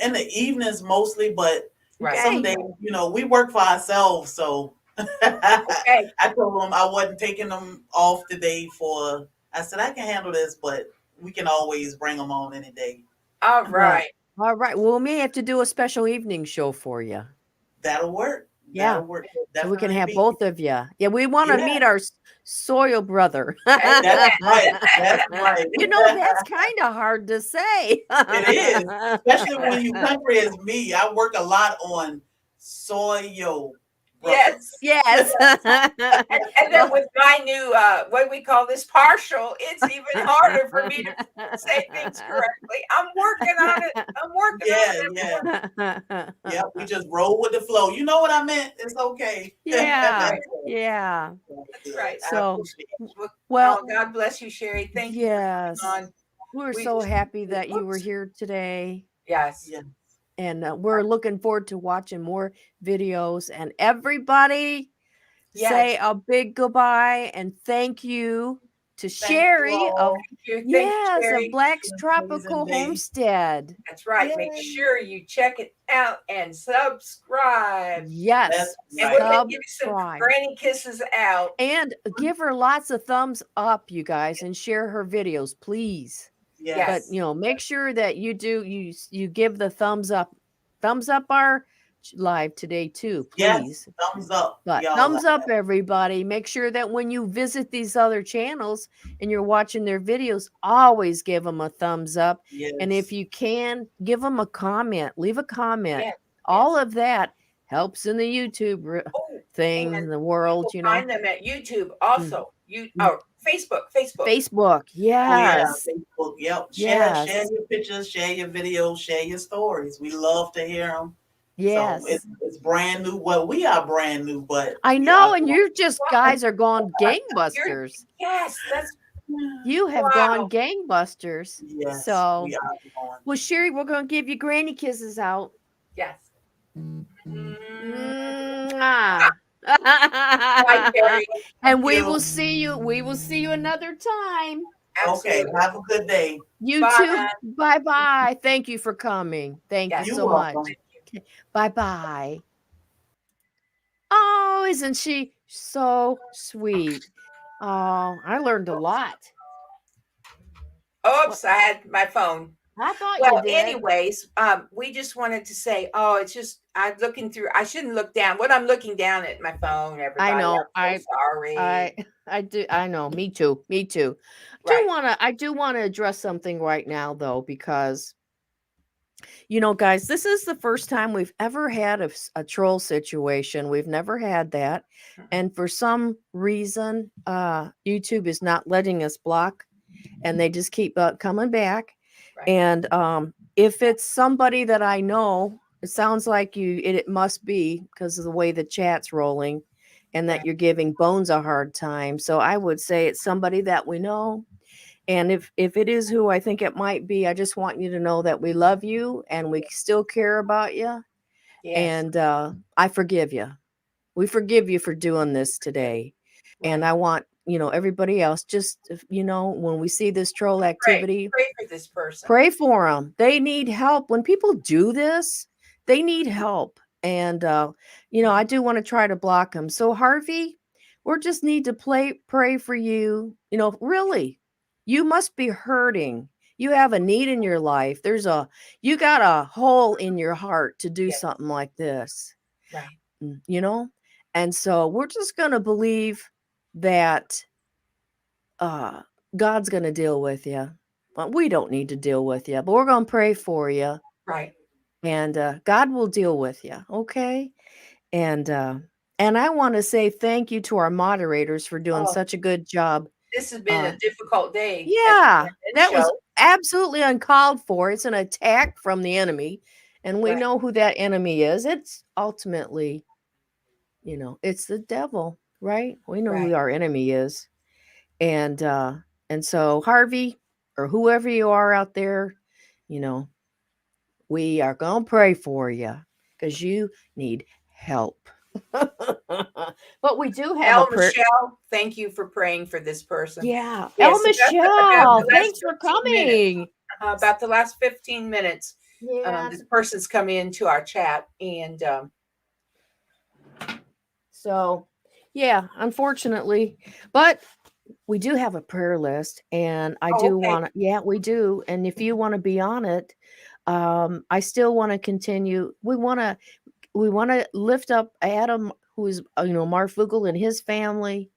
In the evenings mostly, but Right. some days, we work for ourselves, so Okay. I told them I wasn't taking them off today I said I can handle this, but we can always bring them on any day. All right. All right. Well, we may have to do a special evening show for you. That'll work. Yeah. That'll work. So we can Definitely have be. both of you. Yeah, we want to meet our soil brother. That's right. That's right. That's kind of hard to say. It is, especially when you country as me. I work a lot on soil. Yes. Yes. And then with my new, what do we call this, partial, it's even harder for me to say things correctly. I'm working on it. I'm working on it. Yeah. We just roll with the flow. You know what I meant? It's okay. Yeah. That's right. So, well, God bless you, Sherry. Thank you. Yes. We're We so just- happy that you were here today. Yes. Yeah. And we're looking forward to watching more videos. And everybody, say a big goodbye and thank you to Sherry of Black's Tropical Homestead. That's right. Make sure you check it out and subscribe. Yes. And we're going to give you some granny kisses out. And give her lots of thumbs up, you guys, and share her videos, please. Yes. But make sure that you give the thumbs up our live today too, please. Yes, thumbs up. But thumbs up, everybody. Make sure that when you visit these other channels and you're watching their videos, always give them a thumbs up. Yes. And if you can, give them a comment. Leave a comment. Yes. All of that helps in the YouTube thing in the world. Find them at YouTube also. Facebook. Yes. Facebook. Yep. Yes. Share your pictures, share your videos, share your stories. We love to hear them. Yes. So it's brand new. Well, we are brand new, but I know, and you guys are going gangbusters. Yes, you have gone gangbusters. Yes. So we are going. Well, Sherry, we're gonna give you granny kisses out. Yes. Mwah. And we will see you. We will see you another time. Okay. Have a good day. You too. Bye bye. Thank you for coming. Thank you so much. Okay. Bye bye. Oh, isn't she so sweet? Oh, I learned a lot. Oops, I had my phone. I thought you Well, did. anyways, we just wanted to say, oh, it's just I'm looking through. I shouldn't look down. What I'm looking down at my phone, I everybody. know. I'm so sorry. I do. I know. Me too. Me too. Right. I do want to address something right now though, because guys, this is the first time we've ever had a troll situation. We've never had that. Mhm. And for some reason, YouTube is not letting us block, and they just keep coming back. Right. And if it's somebody that I know, it sounds like it must be because of the way the chat's rolling, and that Right. you're giving Bones a hard time. So I would say it's somebody that we know. And if it is who I think it might be, I just want you to know that we love you and we still care about you. Yes. And I forgive you. We forgive you for doing this today. And Right. I want, everybody else, just, when we see this troll Pray. activity, Pray for this person. pray for them. They need help. When people do this, they need help. And, I do want to try to block them. So, Harvey, we just need to pray for you. Really, you must be hurting. You have a need in your life. You got a hole in your heart to do Yes. something like this, Right. And so we're just going to believe that God's going to deal with you. Well, we don't need to deal with you, but we're going to pray for you, Right. and God will deal with you. Okay. And I want to say thank you to our moderators for doing Oh, such a good job. this has been Uh, a difficult day at the yeah, Ann Lynn that was Show. absolutely uncalled for. It's an attack from the enemy, and we Right. know who that enemy is. It's ultimately, it's the devil, right? We know Right. who our enemy is. And so Harvey, or whoever you are out there, you know, we are going to pray for you because you need help. But we do have a El prayer. Michelle, thank you for praying for this person. Yeah. El Yes, about Michelle, the last thanks for 15 minutes. coming. About the last 15 minutes, Yeah. this person's come into our chat, and So, yeah, unfortunately, but we do have a prayer list, and I do okay. want to, yeah, we do. And if you want to be on it, I still want to continue. We want to lift up Adam, who is Marfugel and his family.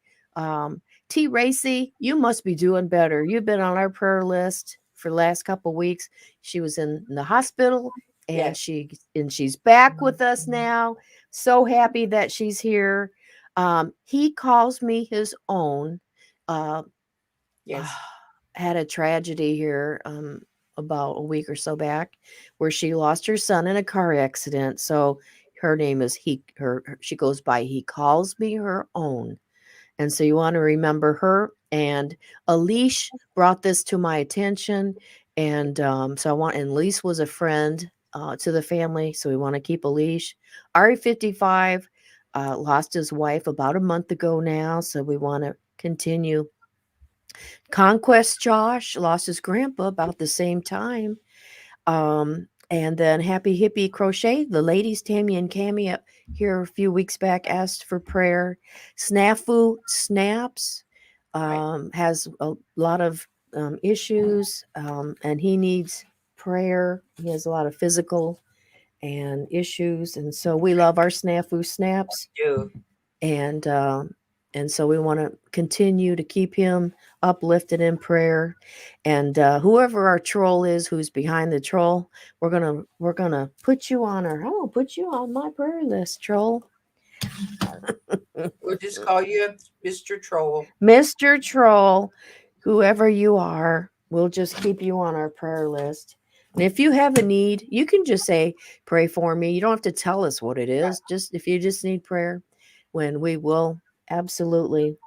T. Racy, you must be doing better. You've been on our prayer list for the last couple of weeks. She was in the hospital, and Yes. she's back with us now. So happy that she's here. He calls me his own. Uh, Yes. had a tragedy here about a week or so back where she lost her son in a car accident. So her name is she goes by he calls me her own. And so you want to remember her. And Elise brought this to my attention. And and Elise was a friend to the family. So we want to keep Elise. Ari 55 lost his wife about a month ago now. So we want to continue. Conquest Josh lost his grandpa about the same time. And then Happy Hippie Crochet, the ladies, Tammy and Cammy, up here a few weeks back asked for prayer. Snafu Snaps has a lot of issues, and he needs prayer. He has a lot of physical and issues, and so we love our Snafu Snaps. Do. And so we want to continue to keep him uplifted in prayer. And whoever our troll is, who's behind the troll, we're gonna put you on I'm gonna put you on my prayer list, troll. We'll just call you Mr. Troll. Mr. Troll, whoever you are, we'll just keep you on our prayer list. And if you have a need, you can just say, pray for me. You don't have to tell us what it is. Just if you just need prayer, when we will absolutely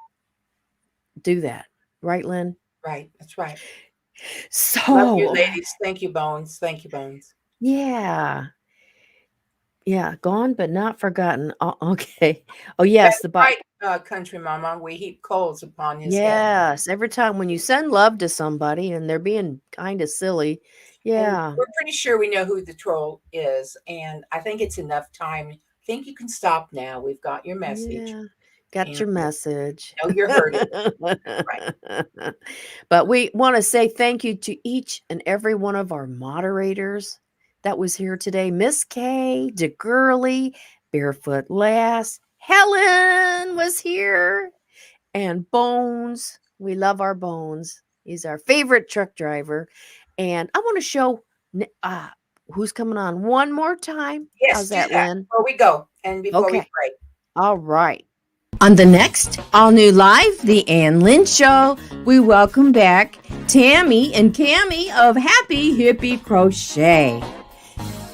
do that. Right, Lynn? Right. That's right. Love you, So, ladies. Thank you, Bones. Thank you, Bones. yeah. Yeah, gone but not forgotten. Oh, okay. Oh, yes, That's right, country mama. We heap coals upon his head. yes, every time when you send love to somebody and they're being kind of silly. And Yeah. we're pretty sure we know who the troll is. And I think it's enough time. I think you can stop now. We've got your message. Yeah. Got your message. know you're hurting. But we want to say thank you to each and every one of our moderators that was here today. Miss Kay, DeGurley, Barefoot Lass, Helen was here, and Bones. We love our Bones. He's our favorite truck driver. And I want to show who's coming on one more time. Yes, How's do that, that Lynn? before we go and before we Okay. pray. All right. On the next All New Live, the Ann Lynn Show, we welcome back Tammy and Cammie of Happy Hippie Crochet.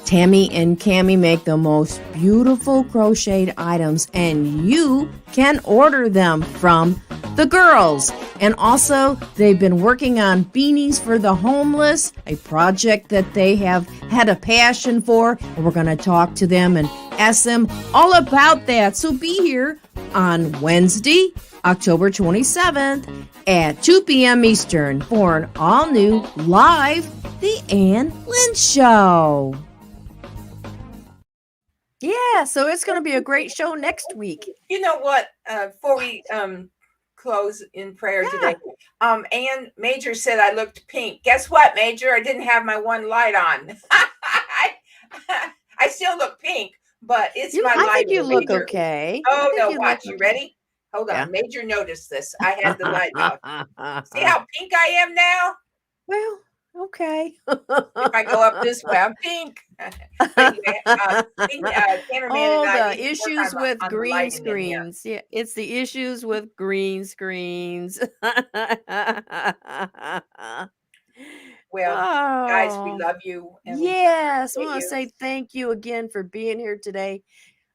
Tammy and Cammie make the most beautiful crocheted items, and you can order them from the girls. And also, they've been working on beanies for the homeless, a project that they have had a passion for, and we're going to talk to them and ask them all about that. So be here on Wednesday, October 27th at 2 p.m. Eastern for an all-new live The Ann Lynn Show. Yeah, so it's going to be a great show next week. You know what? Before we close in prayer today, Ann Major said I looked pink. Guess what, Major? I didn't have my one light on. I still look pink, but it's my light. I think you look Major. okay. Oh no! Watch. You ready? Hold on. Yeah. Major noticed this. I had the light off. See how pink I am now? Well, okay. If I go up this way, I'm pink. The issues with green screens. Yeah, it's the issues with green screens. Well, guys, we love you. And yes, we want to say thank you again for being here today.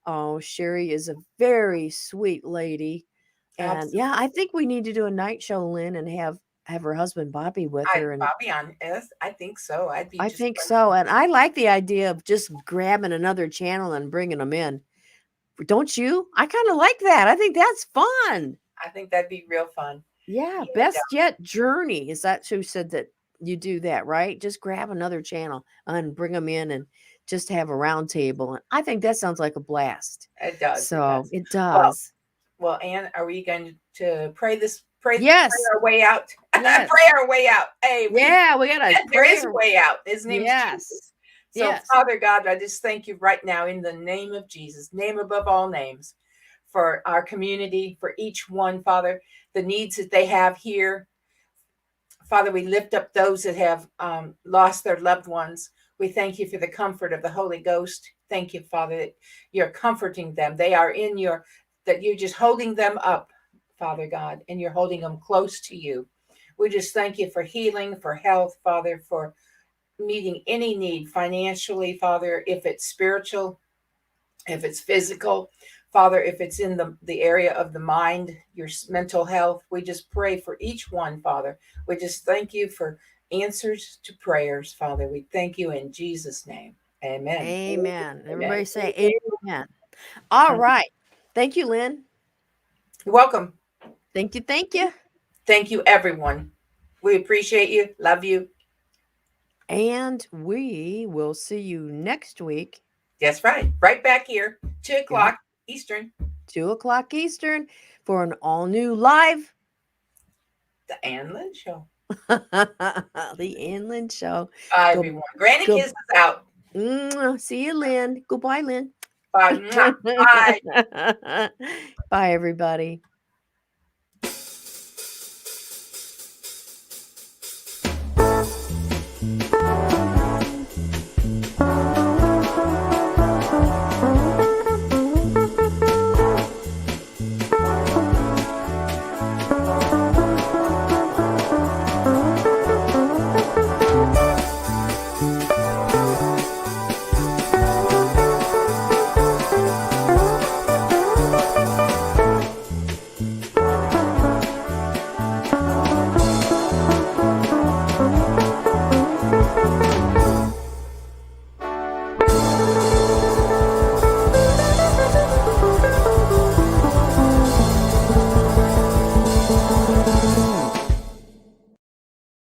Oh, Sherry is a very sweet lady. And Absolutely. yeah, I think we need to do a night show, Lynn, and have her husband Bobby with her. And Bobby on us. I think so. I think so. And I like the idea of just grabbing another channel and bringing them in. Don't you? I kind of like that. I think that's fun. I think that'd be real fun. Yeah. Best Yet Journey. Is that who said that you do that, right? Just grab another channel and bring them in and just have a round table. And I think that sounds like a blast. It does. So it does. Well, Ann, are we going to pray this? Yes. Pray our way out. Yes. Pray our way out. Hey, we gotta there is a way out. His name is Jesus. So, Father God, I just thank you right now in the name of Jesus, name above all names, for our community, for each one, Father, the needs that they have here. Father, we lift up those that have lost their loved ones. We thank you for the comfort of the Holy Ghost. Thank you, Father, that you're comforting them. They are that you're just holding them up, Father God, and you're holding them close to you. We just thank you for healing, for health, Father, for meeting any need financially, Father, if it's spiritual, if it's physical, Father, if it's in the area of the mind, your mental health. We just pray for each one, Father. We just thank you for answers to prayers, Father. We thank you in Jesus' name. Amen. Amen. Everybody say amen. All right. Thank you, Lynn. You're welcome. Thank you. Thank you. Thank you, everyone. We appreciate you. Love you. And we will see you next week. That's right. Right back here, 2 o'clock Eastern. 2 o'clock Eastern for an all-new live. The Ann Lynn Show. The Ann Lynn Show. Bye, everyone. Granny kisses out. See you, Lynn. Goodbye, Lynn. Bye. Bye. Bye, everybody.